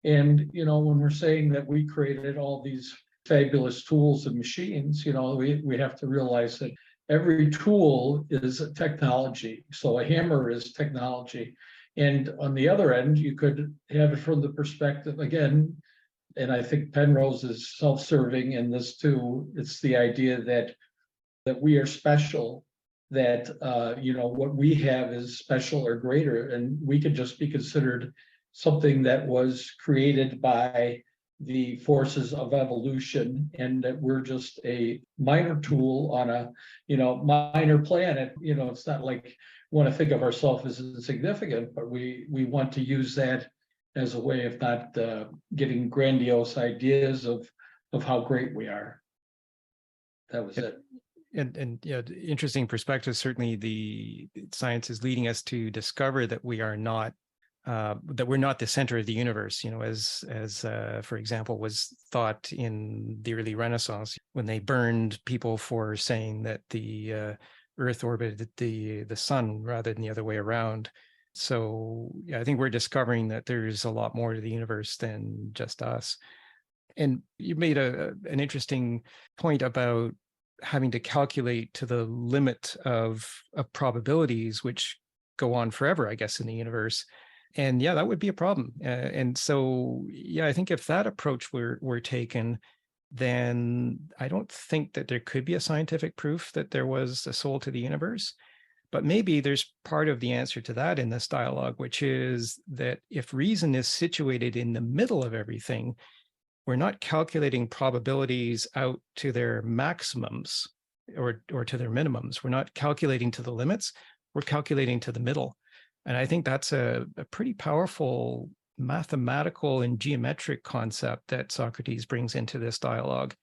[SPEAKER 2] And, when we're saying that we created all these fabulous tools and machines, we have to realize that every tool is a technology. So a hammer is technology. And on the other end, you could have it from the perspective, again, and I think Penrose is self-serving in this too. It's the idea that we are special, that, what we have is special or greater, and we could just be considered something that was created by the forces of evolution, and that we're just a minor tool on a, minor planet. It's not like we want to think of ourselves as insignificant, but we want to use that as a way of not getting grandiose ideas of how great we are. That was it.
[SPEAKER 1] And interesting perspective. Certainly, the science is leading us to discover that we are not that we're not the center of the universe. As for example, was thought in the early Renaissance when they burned people for saying that the Earth orbited the sun rather than the other way around. So yeah, I think we're discovering that there's a lot more to the universe than just us. And you made an interesting point about having to calculate to the limit of probabilities, which go on forever, I guess, in the universe. And yeah, that would be a problem. And so, yeah, I think if that approach were taken, then I don't think that there could be a scientific proof that there was a soul to the universe. But maybe there's part of the answer to that in this dialogue, which is that if reason is situated in the middle of everything, we're not calculating probabilities out to their maximums or to their minimums. We're not calculating to the limits. We're calculating to the middle. And I think that's a pretty powerful mathematical and geometric concept that Socrates brings into this dialogue,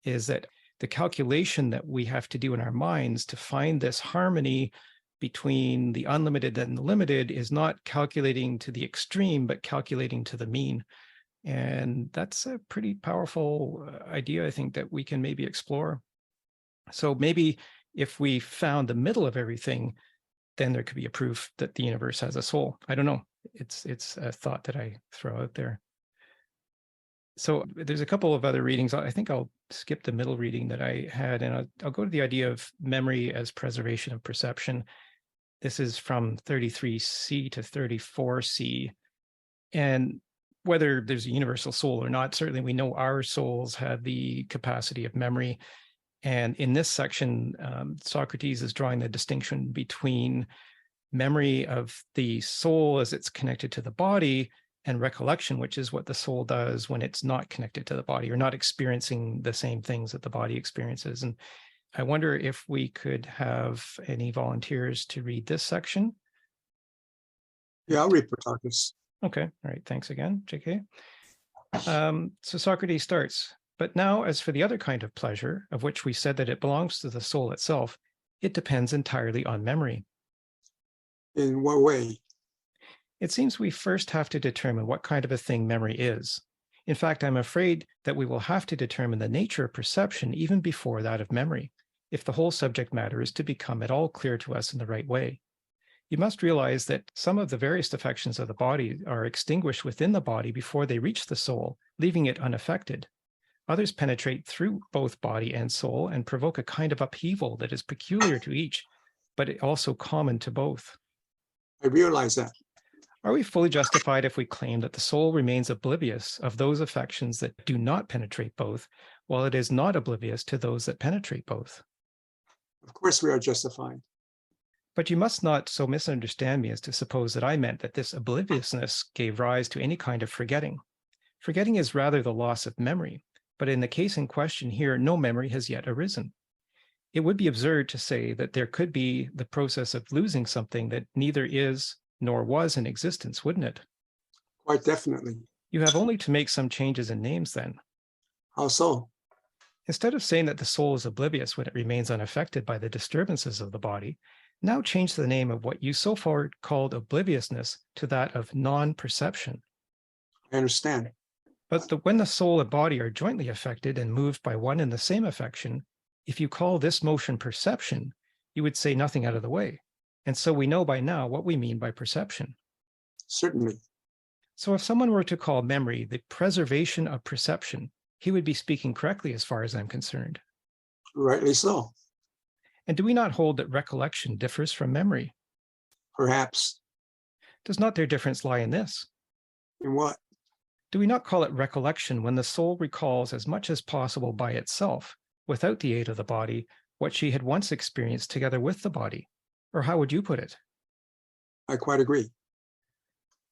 [SPEAKER 1] is that the calculation that we have to do in our minds to find this harmony between the unlimited and the limited is not calculating to the extreme, but calculating to the mean. And that's a pretty powerful idea, I think, that we can maybe explore. So maybe if we found the middle of everything, then there could be a proof that the universe has a soul. I don't know. It's a thought that I throw out there. So there's a couple of other readings. I think I'll skip the middle reading that I had, and I'll go to the idea of memory as preservation of perception. This is from 33C to 34C. And whether there's a universal soul or not, certainly we know our souls have the capacity of memory. And in this section, Socrates is drawing the distinction between memory of the soul as it's connected to the body and recollection, which is what the soul does when it's not connected to the body or not experiencing the same things that the body experiences. And I wonder if we could have any volunteers to read this section.
[SPEAKER 5] Yeah, I'll read Protarchus.
[SPEAKER 1] Okay, all right, thanks again, JK. So Socrates starts, but now as for the other kind of pleasure, of which we said that it belongs to the soul itself, it depends entirely on memory.
[SPEAKER 5] In what way?
[SPEAKER 1] It seems we first have to determine what kind of a thing memory is. In fact, I'm afraid that we will have to determine the nature of perception even before that of memory, if the whole subject matter is to become at all clear to us in the right way. You must realize that some of the various affections of the body are extinguished within the body before they reach the soul, leaving it unaffected. Others penetrate through both body and soul and provoke a kind of upheaval that is peculiar to each, but also common to both.
[SPEAKER 5] I realize that.
[SPEAKER 1] Are we fully justified if we claim that the soul remains oblivious of those affections that do not penetrate both, while it is not oblivious to those that penetrate both?
[SPEAKER 5] Of course we are justified.
[SPEAKER 1] But you must not so misunderstand me as to suppose that I meant that this obliviousness gave rise to any kind of forgetting. Forgetting is rather the loss of memory, but in the case in question here, no memory has yet arisen. It would be absurd to say that there could be the process of losing something that neither is nor was in existence, wouldn't it?
[SPEAKER 5] Quite definitely.
[SPEAKER 1] You have only to make some changes in names then.
[SPEAKER 5] How so?
[SPEAKER 1] Instead of saying that the soul is oblivious when it remains unaffected by the disturbances of the body, now change the name of what you so far called obliviousness to that of non-perception.
[SPEAKER 5] I understand.
[SPEAKER 1] But when the soul and body are jointly affected and moved by one and the same affection, if you call this motion perception, you would say nothing out of the way. And so we know by now what we mean by perception.
[SPEAKER 5] Certainly.
[SPEAKER 1] So if someone were to call memory the preservation of perception, he would be speaking correctly as far as I'm concerned.
[SPEAKER 5] Rightly so.
[SPEAKER 1] And do we not hold that recollection differs from memory?
[SPEAKER 5] Perhaps.
[SPEAKER 1] Does not their difference lie in this?
[SPEAKER 5] In what?
[SPEAKER 1] Do we not call it recollection when the soul recalls as much as possible by itself, without the aid of the body, what she had once experienced together with the body. Or how would you put it?
[SPEAKER 5] I quite agree.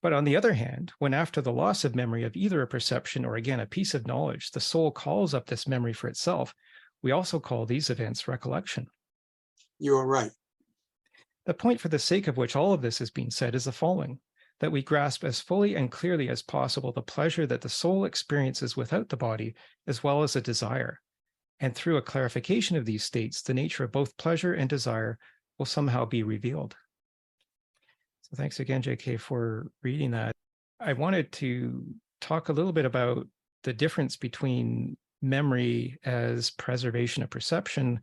[SPEAKER 1] But on the other hand, when after the loss of memory of either a perception or again a piece of knowledge, the soul calls up this memory for itself, we also call these events recollection.
[SPEAKER 5] You are right.
[SPEAKER 1] The point for the sake of which all of this is being said is the following: that we grasp as fully and clearly as possible the pleasure that the soul experiences without the body, as well as a desire. And through a clarification of these states, the nature of both pleasure and desire will somehow be revealed. So thanks again, JK, for reading that. I wanted to talk a little bit about the difference between memory as preservation of perception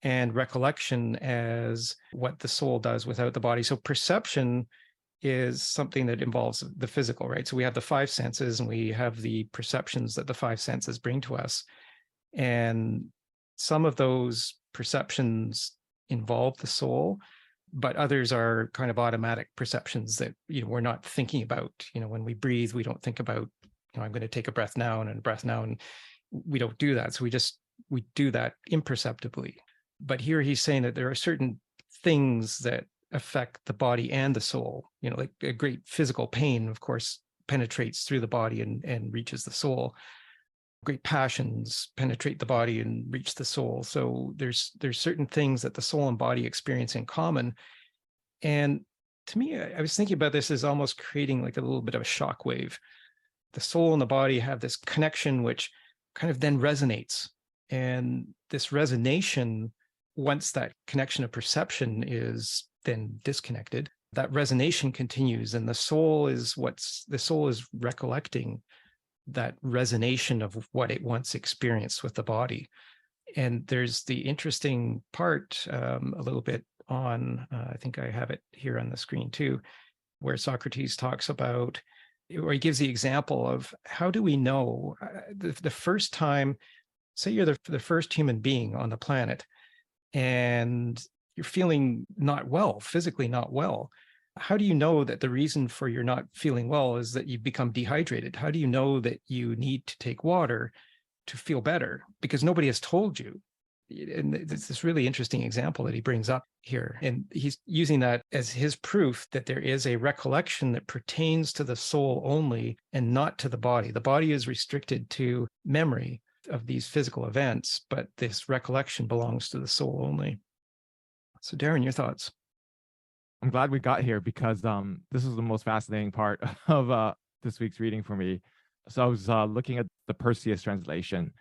[SPEAKER 1] and recollection as what the soul does without the body. So perception is something that involves the physical, right? So we have the five senses and we have the perceptions that the five senses bring to us. And some of those perceptions involve the soul, but others are kind of automatic perceptions that, we're not thinking about. When we breathe, we don't think about, I'm going to take a breath now and a breath now, and we don't do that. So we do that imperceptibly. But here he's saying that there are certain things that affect the body and the soul, like a great physical pain, of course, penetrates through the body and reaches the soul. Great passions penetrate the body and reach the soul. So there's certain things that the soul and body experience in common. And to me, I was thinking about this as almost creating like a little bit of a shock wave. The soul and the body have this connection which kind of then resonates. And this resonation, once that connection of perception is then disconnected, that resonation continues, and the soul is recollecting that resonation of what it once experienced with the body. And there's the interesting part a little bit on, I think I have it here on the screen too, where Socrates talks about, or he gives the example of how do we know the first time, say you're the first human being on the planet and you're feeling not well, physically not well. How do you know that the reason for your not feeling well is that you've become dehydrated? How do you know that you need to take water to feel better? Because nobody has told you. And it's this really interesting example that he brings up here. And he's using that as his proof that there is a recollection that pertains to the soul only and not to the body. The body is restricted to memory of these physical events, but this recollection belongs to the soul only. So Darren, your thoughts?
[SPEAKER 4] I'm glad we got here because this is the most fascinating part of this week's reading for me. So I was looking at the Perseus translation,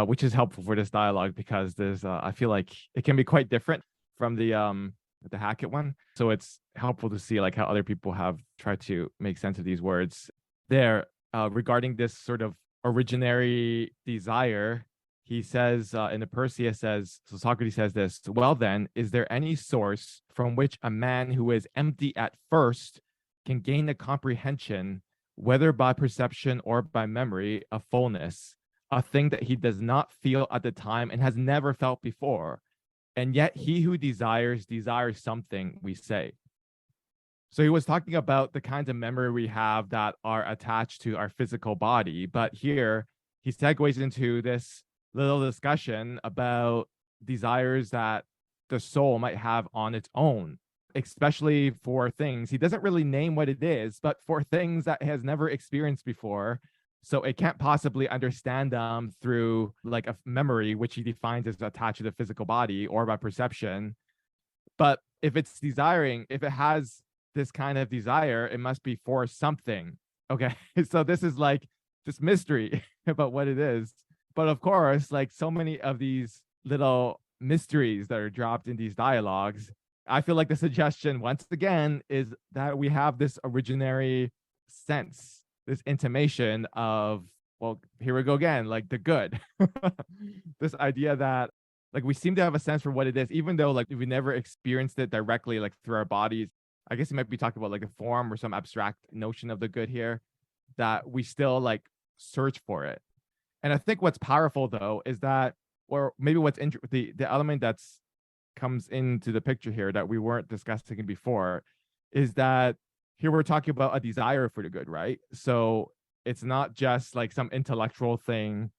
[SPEAKER 4] which is helpful for this dialogue because there's I feel like it can be quite different from the Hackett one. So it's helpful to see like how other people have tried to make sense of these words. There, regarding this sort of originary desire, he says in the Perseus says, so Socrates says this, well then, is there any source from which a man who is empty at first can gain a comprehension, whether by perception or by memory, of fullness, a thing that he does not feel at the time and has never felt before? And yet he who desires something, we say. So he was talking about the kinds of memory we have that are attached to our physical body, but here he segues into this little discussion about desires that the soul might have on its own, especially for things. He doesn't really name what it is, but for things that it has never experienced before. So it can't possibly understand them through like a memory, which he defines as attached to the physical body, or by perception. But if it's desiring, if it has this kind of desire, it must be for something. Okay. So this is like this mystery about what it is. But of course, like so many of these little mysteries that are dropped in these dialogues, I feel like the suggestion, once again, is that we have this originary sense, this intimation of, well, here we go again, like the good. This idea that like we seem to have a sense for what it is, even though like we never experienced it directly, like through our bodies. I guess he might be talking about like a form or some abstract notion of the good here, that we still like search for it. And I think what's powerful though is that, or maybe what's the element that's comes into the picture here that we weren't discussing before, is that here we're talking about a desire for the good, right? So it's not just like some intellectual thing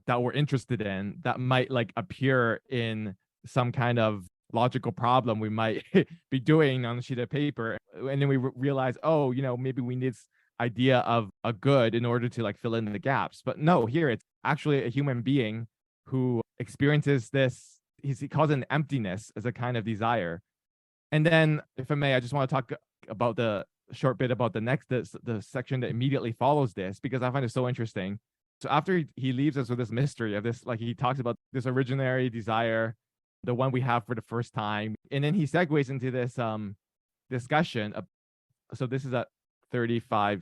[SPEAKER 4] that we're interested in that might like appear in some kind of logical problem we might be doing on a sheet of paper, and then we realize, oh, maybe we need this idea of a good in order to like fill in the gaps. But no, here it's actually a human being who experiences this. He calls it an emptiness as a kind of desire. And then, if I may, I just want to talk about the short bit about the section that immediately follows this, because I find it so interesting. So after he leaves us with this mystery of this, like he talks about this originary desire, the one we have for the first time, and then he segues into this discussion of, so this is at 35e.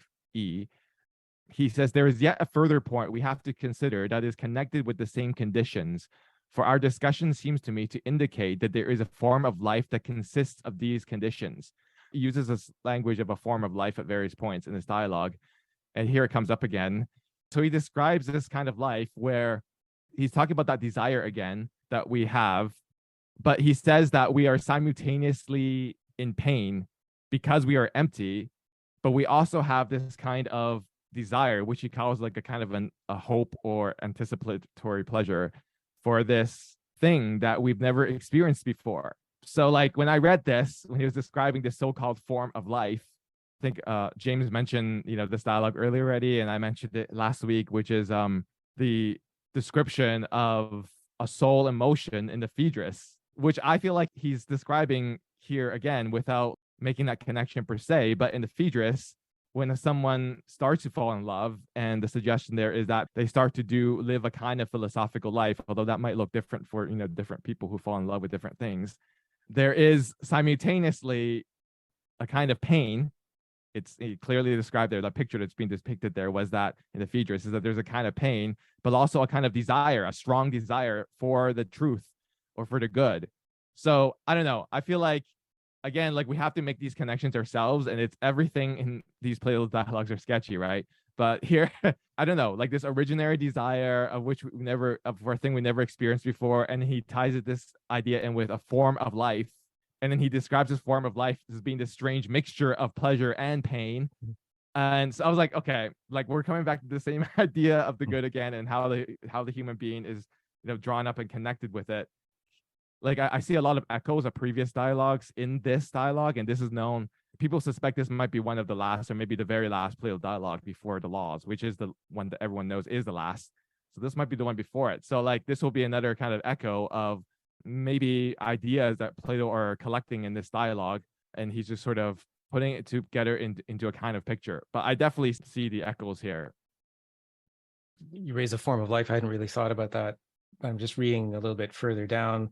[SPEAKER 4] He says, there is yet a further point we have to consider that is connected with the same conditions. For our discussion seems to me to indicate that there is a form of life that consists of these conditions. He uses this language of a form of life at various points in this dialogue. And here it comes up again. So he describes this kind of life where he's talking about that desire again that we have, but he says that we are simultaneously in pain because we are empty, but we also have this kind of desire, which he calls like a kind of a hope or anticipatory pleasure for this thing that we've never experienced before. So like when I read this, when he was describing this so-called form of life, I think James mentioned, this dialogue earlier already, and I mentioned it last week, which is the description of a soul emotion in the Phaedrus, which I feel like he's describing here again without making that connection per se. But in the Phaedrus, when someone starts to fall in love, and the suggestion there is that they start to live a kind of philosophical life, although that might look different for different people who fall in love with different things, there is simultaneously a kind of pain. It's clearly described there. The picture that's being depicted there was that in the Phaedrus is that there's a kind of pain, but also a kind of desire, a strong desire for the truth or for the good. So I don't know. I feel like, again, like we have to make these connections ourselves, and it's everything in these Plato dialogues are sketchy, right? But here, I don't know, like this originary desire of which for a thing we never experienced before, and he ties this idea in with a form of life. And then he describes this form of life as being this strange mixture of pleasure and pain. And so I was like, okay, like we're coming back to the same idea of the good again, and how the human being is, drawn up and connected with it. Like I see a lot of echoes of previous dialogues in this dialogue, and this is known. People suspect this might be one of the last, or maybe the very last Plato dialogue before the Laws, which is the one that everyone knows is the last. So this might be the one before it. So like this will be another kind of echo of maybe ideas that Plato are collecting in this dialogue, and he's just sort of putting it together into a kind of picture. But I definitely see the echoes here.
[SPEAKER 1] You raise a form of life. I hadn't really thought about that. I'm just reading a little bit further down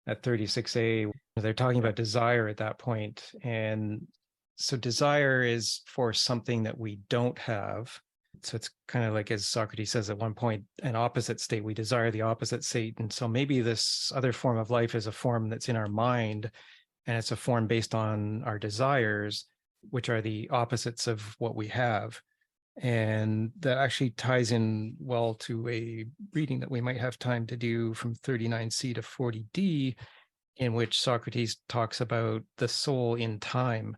[SPEAKER 1] at 36a. They're talking about desire at that point. And so desire is for something that we don't have. So it's kind of like, as Socrates says at one point, an opposite state. We desire the opposite state. And so maybe this other form of life is a form that's in our mind, and it's a form based on our desires, which are the opposites of what we have. And that actually ties in well to a reading that we might have time to do from 39c to 40d, in which Socrates talks about the soul in time.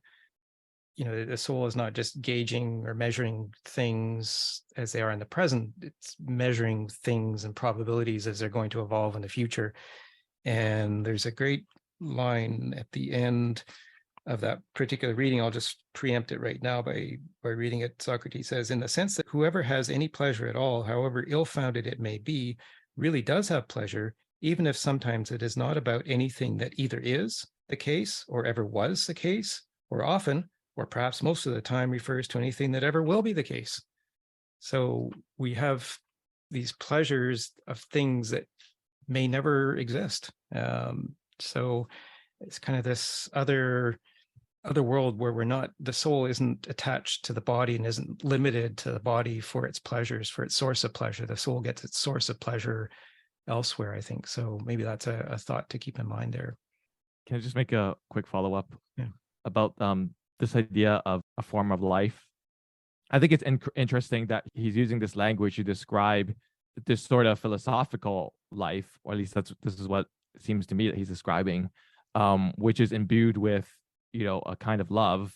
[SPEAKER 1] The soul is not just gauging or measuring things as they are in the present. It's measuring things and probabilities as they're going to evolve in the future. And there's a great line at the end of that particular reading. I'll just preempt it right now by reading it. Socrates says, in the sense that whoever has any pleasure at all, however ill-founded it may be, really does have pleasure, even if sometimes it is not about anything that either is the case or ever was the case, or often, or perhaps most of the time, refers to anything that ever will be the case. So we have these pleasures of things that may never exist. So it's kind of this other world where the soul isn't attached to the body and isn't limited to the body for its pleasures, for its source of pleasure. The soul gets its source of pleasure elsewhere, I think. So maybe that's a thought to keep in mind there.
[SPEAKER 4] Can I just make a quick follow-up
[SPEAKER 1] about
[SPEAKER 4] this idea of a form of life? I think it's interesting that he's using this language to describe this sort of philosophical life, or at least this is what it seems to me that he's describing, which is imbued with, a kind of love,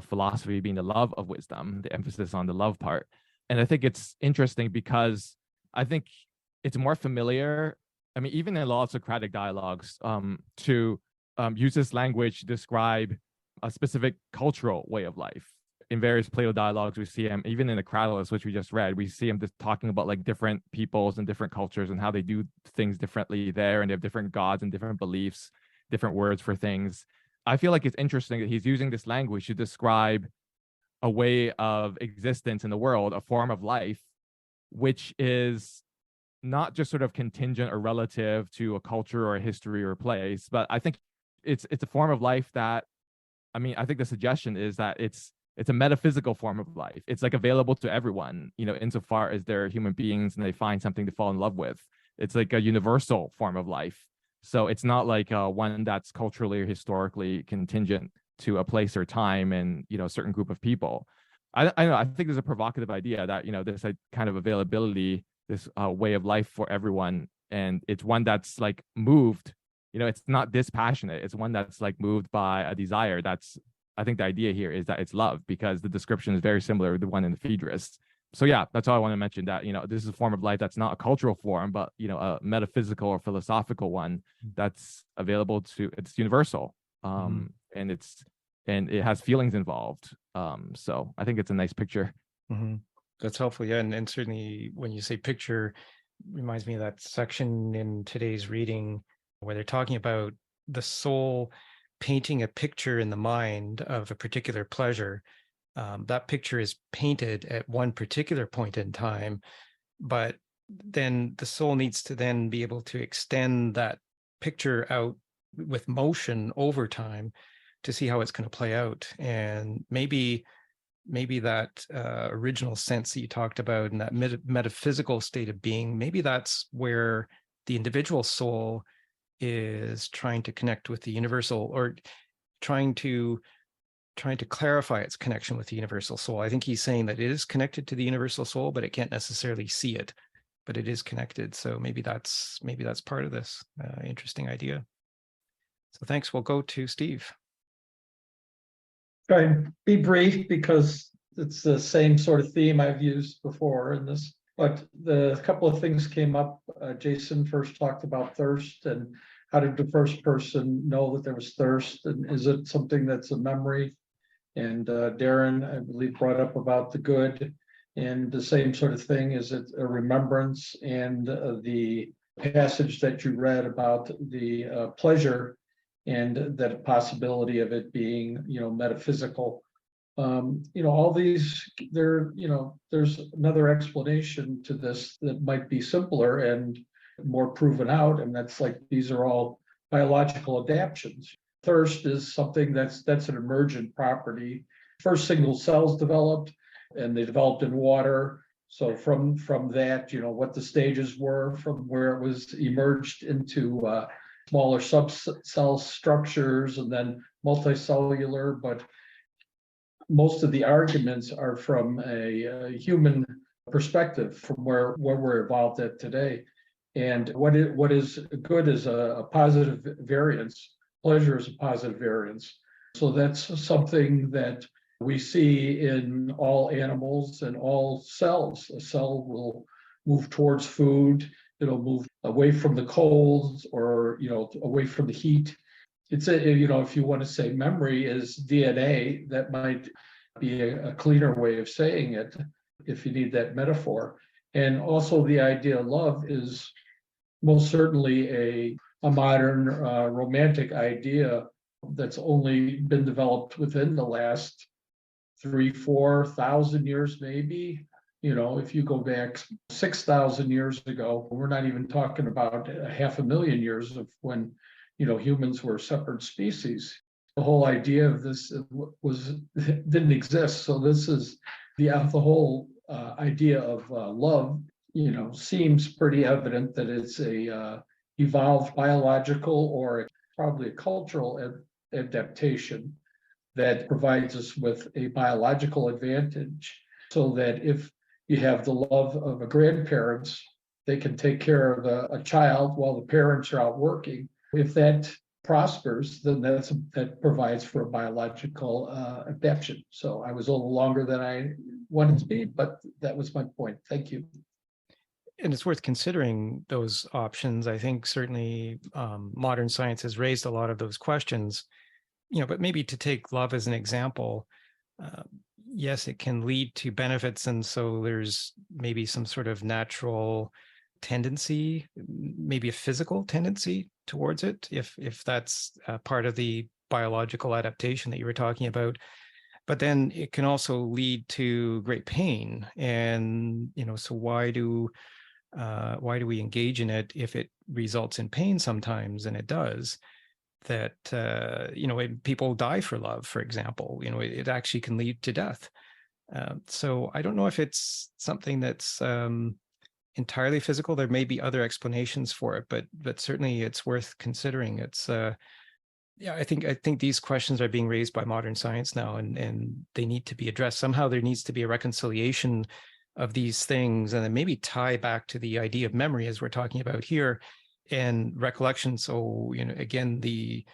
[SPEAKER 4] philosophy being the love of wisdom, the emphasis on the love part. And I think it's interesting because I think it's more familiar. I mean, even in a lot of Socratic dialogues, to use this language to describe a specific cultural way of life. In various Plato dialogues, we see him, even in the Cratylus, which we just read, we see him just talking about like different peoples and different cultures and how they do things differently there, and they have different gods and different beliefs, different words for things. I feel like it's interesting that he's using this language to describe a way of existence in the world, a form of life, which is not just sort of contingent or relative to a culture or a history or a place, but I think it's a form of life that, I mean, I think the suggestion is that it's a metaphysical form of life. It's like available to everyone, you know, insofar as they're human beings and they find something to fall in love with. It's like a universal form of life. So it's not like one that's culturally or historically contingent to a place or time and, you know, a certain group of people. I know, I think there's a provocative idea that, you know, this kind of availability, this way of life for everyone, and it's one that's like moved, you know, it's not dispassionate. It's one that's like moved by a desire. That's, I think the idea here is that it's love, because the description is very similar to the one in the Phaedrus. So yeah, that's all I want to mention, that, you know, this is a form of life that's not a cultural form, but, you know, a metaphysical or philosophical one that's available to, it's universal. And it has feelings involved. So I think it's a nice picture.
[SPEAKER 1] That's helpful. Yeah. And certainly when you say picture, reminds me of that section in today's reading where they're talking about the soul painting a picture in the mind of a particular pleasure. That picture is painted at one particular point in time, but then the soul needs to then be able to extend that picture out with motion over time to see how it's going to play out. And maybe that original sense that you talked about and that metaphysical state of being, maybe that's where the individual soul is trying to connect with the universal, or trying to clarify its connection with the universal soul. I think he's saying that it is connected to the universal soul, but it can't necessarily see it, but it is connected. So maybe that's part of this interesting idea. So thanks. We'll go to Steve.
[SPEAKER 2] Try and be brief because it's the same sort of theme I've used before in this, but the couple of things came up. Jason first talked about thirst, and how did the first person know that there was thirst, and is it something that's a memory? And Darren, I believe, brought up about the good, and the same sort of thing. Is it a remembrance? And the passage that you read about the pleasure, and that possibility of it being, you know, metaphysical. You know, all these, there, you know, there's another explanation to this that might be simpler and more proven out, and that's like, these are all biological adaptations. Thirst is something that's an emergent property. First single cells developed, and they developed in water. So from that, you know, what the stages were from where it was emerged into smaller subcell structures and then multicellular. But most of the arguments are from a human perspective, from where we're evolved at today. And what is good is a positive variance. Pleasure is a positive variance. So that's something that we see in all animals and all cells. A cell will move towards food. It'll move away from the cold, or, you know, away from the heat. It's you know, if you want to say memory is DNA, that might be a cleaner way of saying it, if you need that metaphor. And also the idea of love is most certainly a modern romantic idea that's only been developed within the last 3,000-4,000 years, maybe. You know, if you go back 6,000 years ago, we're not even talking about 500,000 years of when, you know, humans were separate species. The whole idea of this didn't exist. So this is the whole idea of love, you know, seems pretty evident that it's a evolved biological, or probably a cultural adaptation that provides us with a biological advantage, so that if you have the love of a grandparents, they can take care of a child while the parents are out working. If that prospers, then that provides for a biological adaptation. So I was a little longer than I wanted to be, but that was my point. Thank you.
[SPEAKER 1] and it's worth considering those options. I think certainly modern science has raised a lot of those questions, but maybe to take love as an example, yes, it can lead to benefits. And so there's maybe some sort of natural tendency, maybe a physical tendency towards it, if that's part of the biological adaptation that you were talking about. But then it can also lead to great pain. And, so why do we engage in it if it results in pain sometimes? And it does. That when people die for love, for example, it actually can lead to death. So I don't know if it's something that's entirely physical. There may be other explanations for it, but certainly it's worth considering. It's I think these questions are being raised by modern science now, and they need to be addressed. Somehow there needs to be a reconciliation of these things, and then maybe tie back to the idea of memory as we're talking about here, and recollection. So, again, the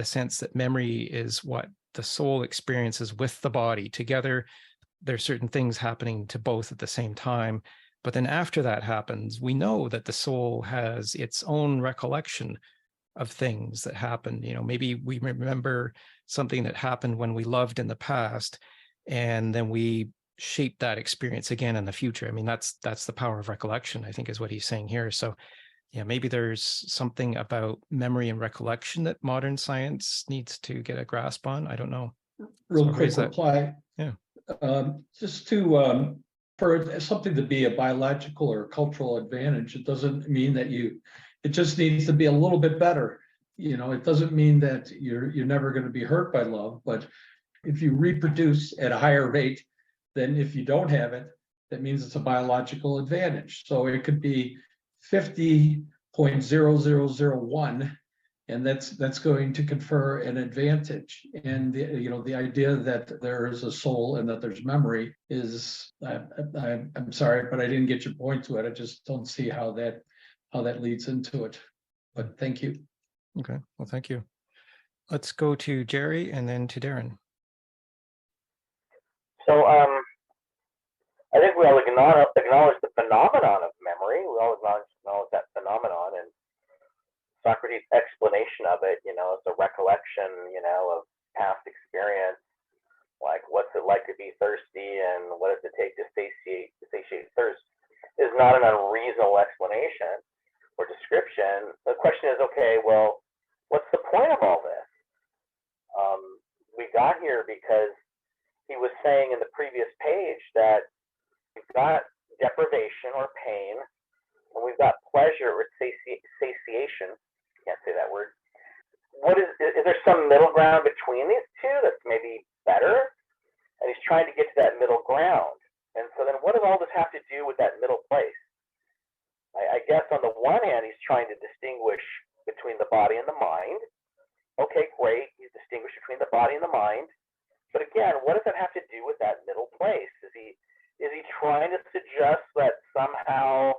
[SPEAKER 1] sense that memory is what the soul experiences with the body together. There's certain things happening to both at the same time. But then after that happens, we know that the soul has its own recollection of things that happen. Maybe we remember something that happened when we loved in the past, and then we shape that experience again in the future. I mean, that's the power of recollection, I think, is what he's saying here. So yeah, maybe there's something about memory and recollection that modern science needs to get a grasp on. I don't know.
[SPEAKER 2] Real quick reply.
[SPEAKER 1] Yeah.
[SPEAKER 2] Just to for something to be a biological or cultural advantage, it doesn't mean that it just needs to be a little bit better. It doesn't mean that you're never going to be hurt by love, but if you reproduce at a higher rate than if you don't have it, that means it's a biological advantage. So it could be 50.0001, and that's going to confer an advantage. And the idea that there is a soul and that there's memory is, I'm sorry, but I didn't get your point to it. I just don't see how that leads into it. But thank you.
[SPEAKER 1] Okay, well, thank you. Let's go to Jerry and then to Darren.
[SPEAKER 3] So I think we all acknowledge the phenomenon of memory. We all acknowledge that phenomenon, and Socrates' explanation of it, it's a recollection, of past experience, like what's it like to be thirsty and what does it take to satiate thirst, is not an unreasonable explanation or description. The question is, okay, well, what's the point of all this? We got here because he was saying in the previous page that we've got deprivation or pain, and we've got pleasure or satiation. Can't say that word. Is there some middle ground between these two that's maybe better? And he's trying to get to that middle ground. And so then what does all this have to do with that middle place? I guess on the one hand, he's trying to distinguish between the body and the mind. Okay, great. He's distinguished between the body and the mind. But again, what does that have to do with that middle place? Is he trying to suggest that somehow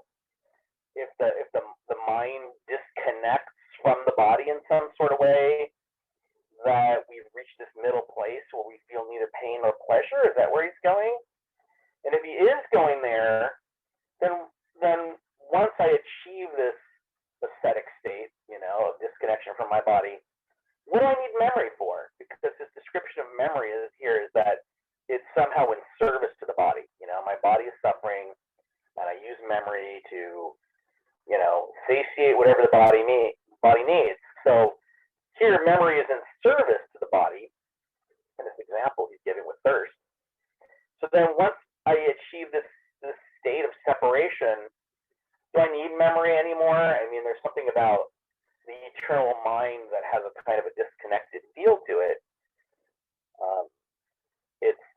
[SPEAKER 3] if the mind disconnects from the body in some sort of way, that we've reached this middle place where we feel neither pain nor pleasure? Is that where he's going? And if he is going there, then once I achieve this aesthetic state, of disconnection from my body, what do I need memory for? Because his description of memory is that it's somehow in service to the body. My body is suffering, and I use memory to, satiate whatever the body needs. So here, memory is in service to the body. In this example he's giving with thirst. So then, once I achieve this state of separation, do I need memory anymore? I mean, there's something about the eternal mind that has a kind of a disconnected feel to it.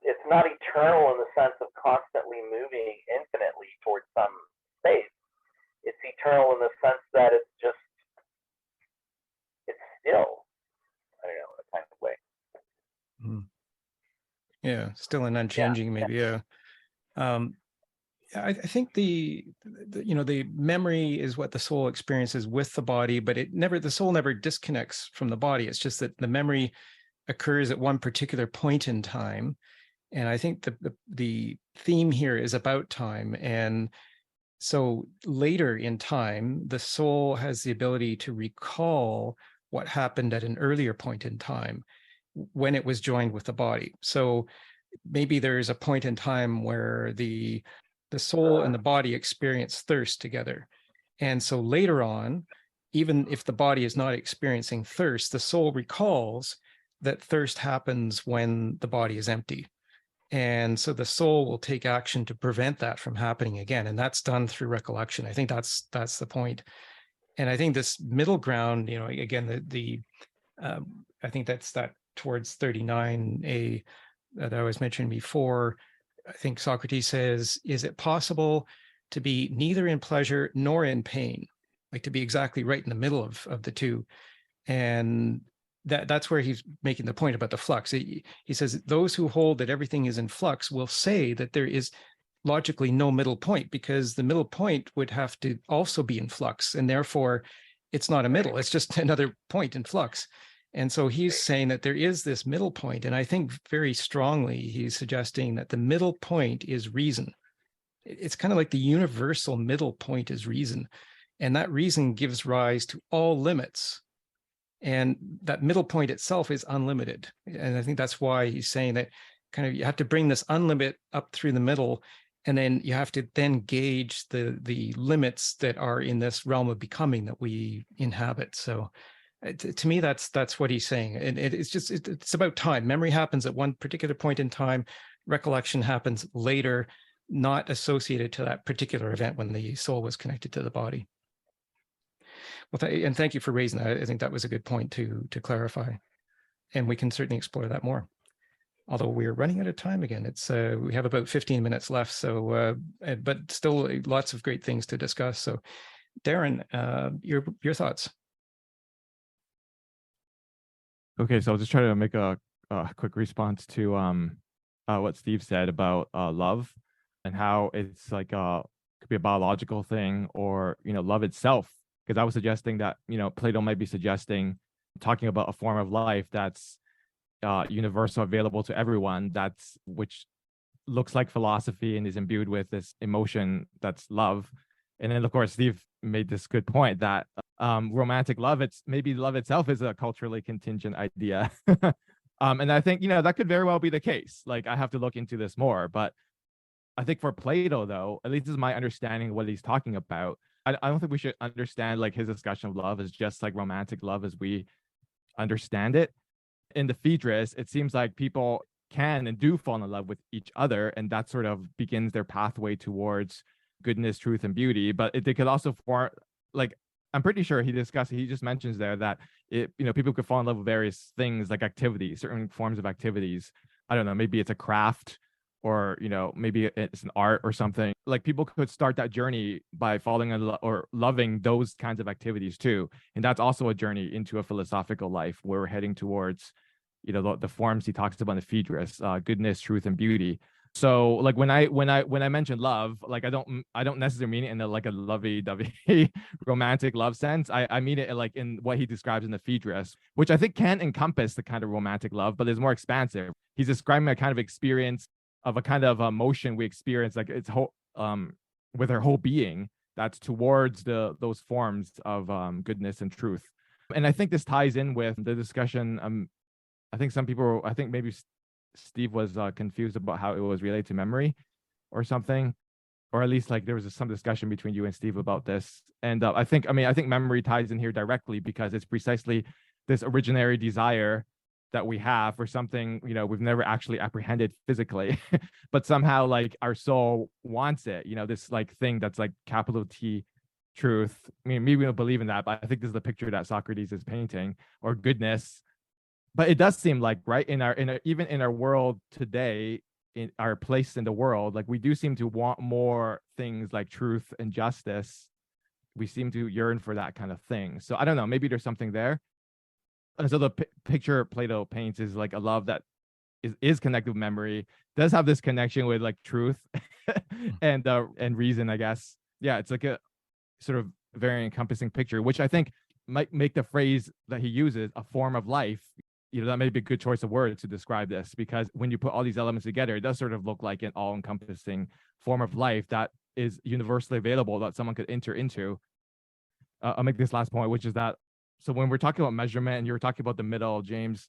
[SPEAKER 3] It's not eternal in the sense of constantly moving infinitely towards some space. It's eternal in the sense that it's still, I don't know, in a kind of way.
[SPEAKER 1] Yeah, still and unchanging, maybe. Yeah. I think the memory is what the soul experiences with the body, but the soul never disconnects from the body. It's just that the memory occurs at one particular point in time. And I think the theme here is about time. And So later in time, the soul has the ability to recall what happened at an earlier point in time when it was joined with the body. So maybe there's a point in time where the soul and the body experience thirst together. And so later on, even if the body is not experiencing thirst, the soul recalls that thirst happens when the body is empty. And so the soul will take action to prevent that from happening again. And that's done through recollection. I think that's the point. And I think this middle ground, again, I think that's that towards 39a that I was mentioning before. I think Socrates says, is it possible to be neither in pleasure nor in pain? Like to be exactly right in the middle of the two. And that's where he's making the point about the flux. He says those who hold that everything is in flux will say that there is logically no middle point, because the middle point would have to also be in flux, and therefore it's not a middle, it's just another point in flux. And so he's saying that there is this middle point, and I think very strongly he's suggesting that the middle point is reason. It's kind of like the universal middle point is reason, and that reason gives rise to all limits. And that middle point itself is unlimited. And I think that's why he's saying that kind of you have to bring this unlimited up through the middle, and then you have to then gauge the limits that are in this realm of becoming that we inhabit. So to me, that's what he's saying. And it's about time. Memory happens at one particular point in time. Recollection happens later, not associated to that particular event when the soul was connected to the body. Well, and thank you for raising that. I think that was a good point to clarify, and we can certainly explore that more. Although we're running out of time again, it's we have about 15 minutes left. So, but still lots of great things to discuss. So, Darren, your thoughts?
[SPEAKER 4] Okay, so I'll just try to make a quick response to what Steve said about love and how it's like could be a biological thing, or love itself. Because I was suggesting that Plato might be suggesting, talking about a form of life that's universal, available to everyone, which looks like philosophy and is imbued with this emotion that's love. And then of course Steve made this good point that romantic love, maybe love itself is a culturally contingent idea. And I think that could very well be the case. Like, I have to look into this more, but I think for Plato, though, at least this is my understanding of what he's talking about, I don't think we should understand like his discussion of love as just like romantic love as we understand it. In the Phaedrus, it seems like people can and do fall in love with each other, and that sort of begins their pathway towards goodness, truth, and beauty. But they could also form, like, I'm pretty sure he just mentions there that people could fall in love with various things, like activities, certain forms of activities. I don't know, maybe it's a craft, or maybe it's an art or something. Like, people could start that journey by falling in love or loving those kinds of activities too, and that's also a journey into a philosophical life where we're heading towards the forms he talks about in the Phaedrus, goodness, truth, and beauty. So like when I mention love, like I don't necessarily mean it in a lovey-dovey romantic love sense. I mean it like in what he describes in the Phaedrus, which I think can encompass the kind of romantic love, but is more expansive. He's describing a kind of experience of a kind of emotion we experience, like it's whole with our whole being, that's towards those forms of goodness and truth. And I think this ties in with the discussion. I think maybe Steve was confused about how it was related to memory or something, or at least like there was some discussion between you and Steve about this. And I think memory ties in here directly, because it's precisely this originary desire that we have for something we've never actually apprehended physically, but somehow like our soul wants it, this like thing that's like capital T truth. I mean, maybe we don't believe in that, but I think this is the picture that Socrates is painting, or goodness. But it does seem like, right, even in our world today, in our place in the world, like we do seem to want more things like truth and justice. We seem to yearn for that kind of thing. So I don't know, maybe there's something there. And so the picture Plato paints is like a love that is connected with memory, does have this connection with like truth and reason, I guess. Yeah, it's like a sort of very encompassing picture, which I think might make the phrase that he uses, a form of life, that may be a good choice of words to describe this, because when you put all these elements together, it does sort of look like an all-encompassing form of life that is universally available that someone could enter into. I'll make this last point, which is that, so when we're talking about measurement and you're talking about the middle, James,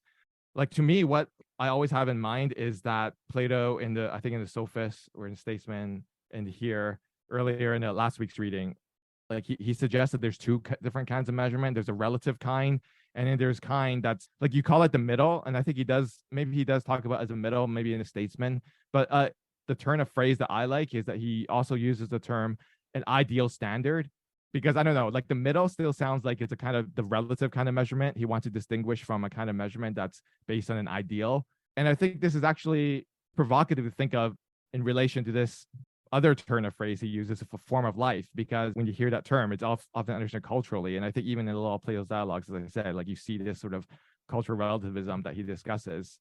[SPEAKER 4] like to me, what I always have in mind is that Plato I think in the Sophist or in Statesman and here earlier in the last week's reading, like he suggested there's two different kinds of measurement. There's a relative kind, and then there's kind that's like, you call it the middle. And I think he does talk about as a middle, maybe in a Statesman, but the turn of phrase that I like is that he also uses the term an ideal standard, because I don't know, like the middle still sounds like it's a kind of the relative kind of measurement he wants to distinguish from a kind of measurement that's based on an ideal. And I think this is actually provocative to think of in relation to this other turn of phrase he uses for form of life, because when you hear that term, it's often understood culturally. And I think even in a lot of Plato's dialogues, as I said, like you see this sort of cultural relativism that he discusses.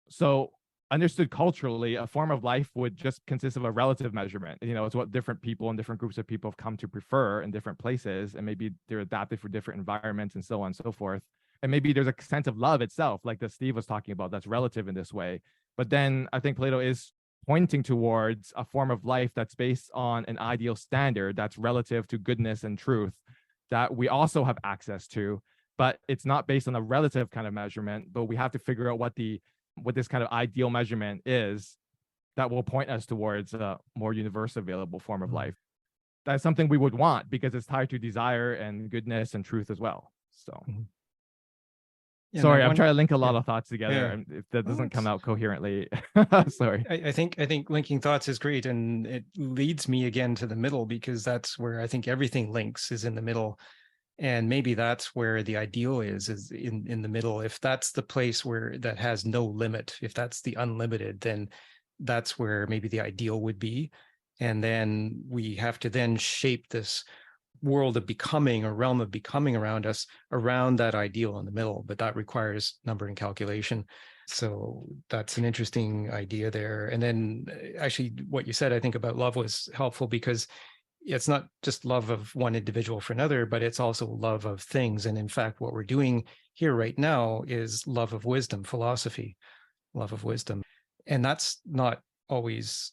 [SPEAKER 4] So understood culturally, a form of life would just consist of a relative measurement. You know, it's what different people and different groups of people have come to prefer in different places, and maybe they're adapted for different environments and so on and so forth. And maybe there's a sense of love itself, like that Steve was talking about, that's relative in this way. But then I think Plato is pointing towards a form of life that's based on an ideal standard that's relative to goodness and truth that we also have access to, but it's not based on a relative kind of measurement, but we have to figure out what this kind of ideal measurement is that will point us towards a more universal available form of life. That's something we would want because it's tied to desire and goodness and truth as well. So
[SPEAKER 1] Yeah,
[SPEAKER 4] sorry, I'm trying to link a lot of thoughts together,
[SPEAKER 1] Yeah.
[SPEAKER 4] and if that doesn't come out coherently, sorry.
[SPEAKER 1] I think linking thoughts is great, and it leads me again to the middle, because that's where I think everything links, is in the middle. And maybe that's where the ideal is in the middle. If that's the place where that has no limit, if that's the unlimited, then that's where maybe the ideal would be. And then we have to then shape this world of becoming, or realm of becoming around us, around that ideal in the middle. But that requires number and calculation. So that's an interesting idea there. And then actually what you said, I think, about love was helpful, because it's not just love of one individual for another, but it's also love of things. And in fact, what we're doing here right now is love of wisdom, philosophy, love of wisdom. And that's not always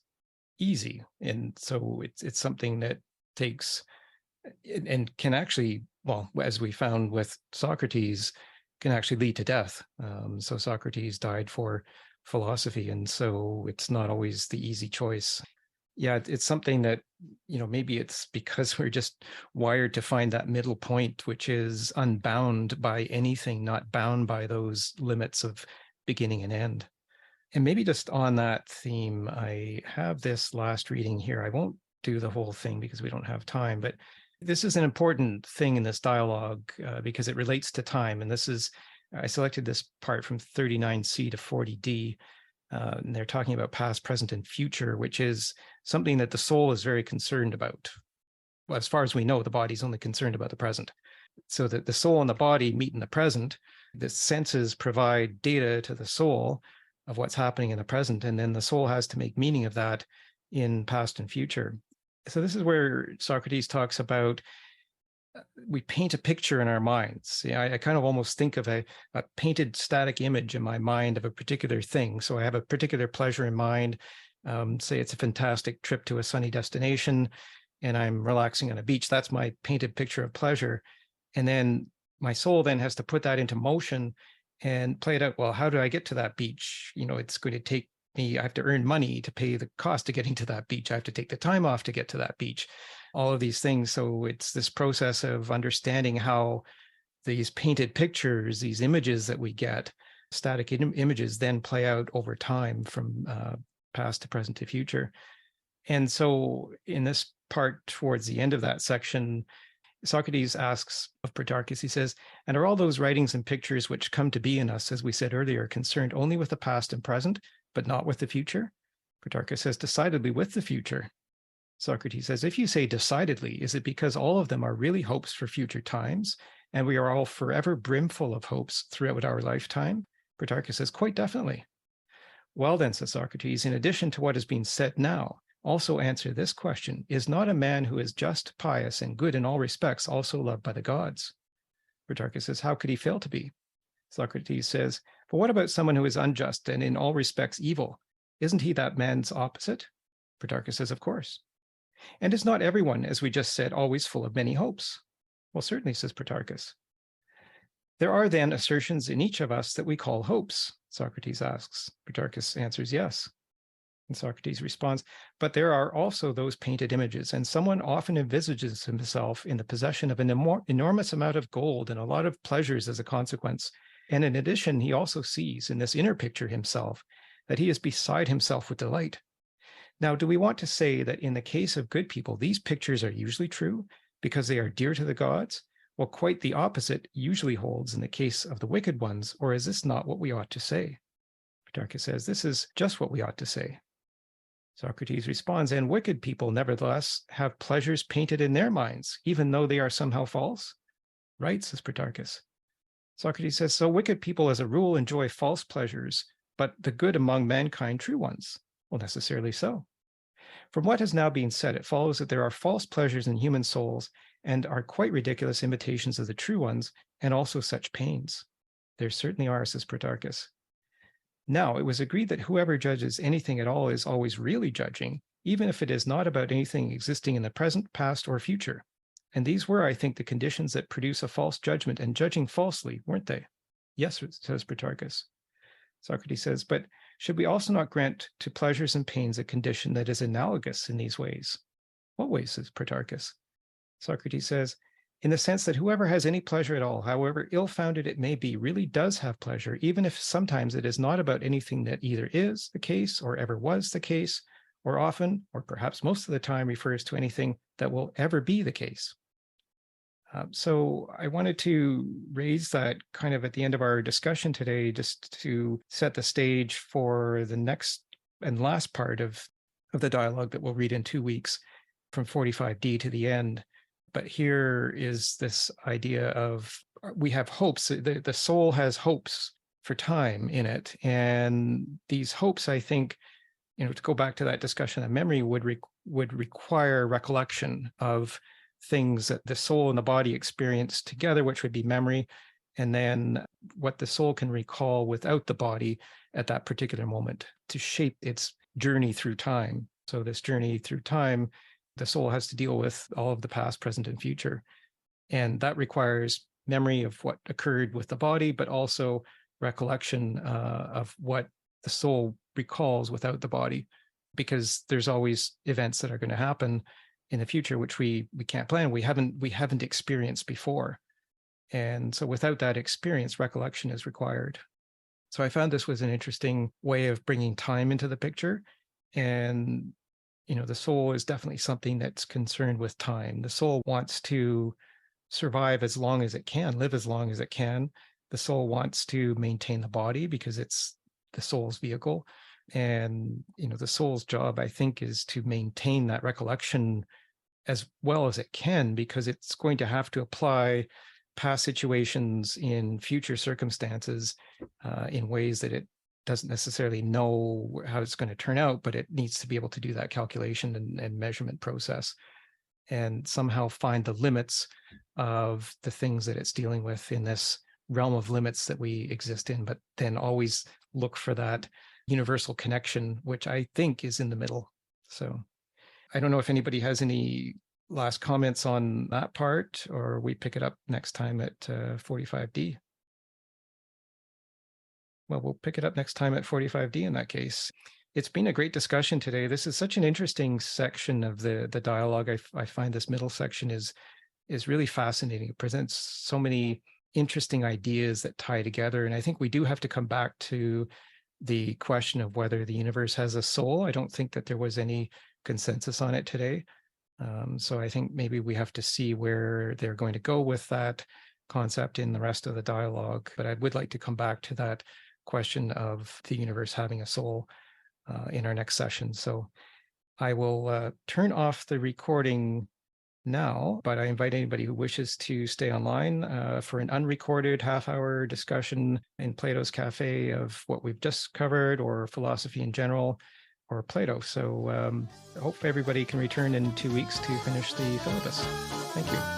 [SPEAKER 1] easy. And so it's something that takes and can actually, well, as we found with Socrates, can actually lead to death. So Socrates died for philosophy. And so it's not always the easy choice. Yeah, it's something that, maybe it's because we're just wired to find that middle point, which is unbound by anything, not bound by those limits of beginning and end. And maybe just on that theme, I have this last reading here. I won't do the whole thing because we don't have time, but this is an important thing in this dialogue because it relates to time. And I selected this part from 39C to 40D. And they're talking about past, present, and future, which is something that the soul is very concerned about. Well, as far as we know, the body's only concerned about the present. So that the soul and the body meet in the present. The senses provide data to the soul of what's happening in the present, and then the soul has to make meaning of that in past and future. So this is where Socrates talks about we paint a picture in our minds. I kind of almost think of a painted static image in my mind of a particular thing. So I have a particular pleasure in mind. Say it's a fantastic trip to a sunny destination and I'm relaxing on a beach. That's my painted picture of pleasure. And then my soul then has to put that into motion and play it out. Well, how do I get to that beach? It's going to take me, I have to earn money to pay the cost of getting to that beach. I have to take the time off to get to that beach. All of these things. So it's this process of understanding how these painted pictures, these images that we get, static images, then play out over time from past to present to future. And so in this part towards the end of that section, Socrates asks of Protarchus, he says, "And are all those writings and pictures which come to be in us, as we said earlier, concerned only with the past and present, but not with the future?" Protarchus says, "Decidedly with the future." Socrates says, "If you say decidedly, is it because all of them are really hopes for future times, and we are all forever brimful of hopes throughout our lifetime?" Protarchus says, "Quite definitely." "Well then," says Socrates, "in addition to what has been said now, also answer this question: is not a man who is just, pious, and good in all respects also loved by the gods?" Protarchus says, "How could he fail to be?" Socrates says, "But what about someone who is unjust and in all respects evil? Isn't he that man's opposite?" Protarchus says, "Of course." And is not everyone, as we just said, always full of many hopes? Well, certainly, says Protarchus. There are then assertions in each of us that we call hopes, Socrates asks. Protarchus answers yes. And Socrates responds, but there are also those painted images, and someone often envisages himself in the possession of an enormous amount of gold and a lot of pleasures as a consequence. And in addition, he also sees in this inner picture himself that he is beside himself with delight. Now, do we want to say that in the case of good people, these pictures are usually true because they are dear to the gods? Well, quite the opposite usually holds in the case of the wicked ones, or is this not what we ought to say? Protarchus says, this is just what we ought to say. Socrates responds, and wicked people nevertheless have pleasures painted in their minds, even though they are somehow false? Right, says Protarchus. Socrates says, so wicked people as a rule enjoy false pleasures, but the good among mankind true ones? Well, necessarily so. From what has now been said, it follows that there are false pleasures in human souls and are quite ridiculous imitations of the true ones, and also such pains. There certainly are, says Protarchus. Now, it was agreed that whoever judges anything at all is always really judging, even if it is not about anything existing in the present, past, or future. And these were, I think, the conditions that produce a false judgment and judging falsely, weren't they? Yes, says Protarchus. Socrates says, but should we also not grant to pleasures and pains a condition that is analogous in these ways? What ways, says Protarchus? Socrates says, in the sense that whoever has any pleasure at all, however ill-founded it may be, really does have pleasure, even if sometimes it is not about anything that either is the case or ever was the case, or often, or perhaps most of the time, refers to anything that will ever be the case. So I wanted to raise that kind of at the end of our discussion today, just to set the stage for the next and last part of the dialogue that we'll read in 2 weeks, from 45D to the end. But here is this idea of we have hopes. The soul has hopes for time in it. And these hopes, I think, to go back to that discussion of memory would require recollection of things that the soul and the body experience together, which would be memory, and then what the soul can recall without the body at that particular moment to shape its journey through time. So this journey through time, the soul has to deal with all of the past, present, and future. And that requires memory of what occurred with the body, but also recollection of what the soul recalls without the body, because there's always events that are going to happen in the future, which we can't plan. We haven't experienced before. And so without that experience, recollection is required. So I found this was an interesting way of bringing time into the picture. And the soul is definitely something that's concerned with time. The soul wants to survive as long as it can, live as long as it can. The soul wants to maintain the body because it's the soul's vehicle. And, the soul's job, I think, is to maintain that recollection as well as it can, because it's going to have to apply past situations in future circumstances in ways that it doesn't necessarily know how it's going to turn out, but it needs to be able to do that calculation and measurement process and somehow find the limits of the things that it's dealing with in this realm of limits that we exist in, but then always look for that universal connection, which I think is in the middle. So I don't know if anybody has any last comments on that part, or we pick it up next time at 45D. Well, we'll pick it up next time at 45D in that case. It's been a great discussion today. This is such an interesting section of the dialogue. I find this middle section is really fascinating. It presents so many interesting ideas that tie together. And I think we do have to come back to the question of whether the universe has a soul. I don't think that there was any consensus on it today. So I think maybe we have to see where they're going to go with that concept in the rest of the dialogue. But I would like to come back to that question of the universe having a soul in our next session. So I will turn off the recording now, but I invite anybody who wishes to stay online for an unrecorded half-hour discussion in Plato's Cafe of what we've just covered, or philosophy in general, or Plato. So I hope everybody can return in 2 weeks to finish the Philebus. Thank you.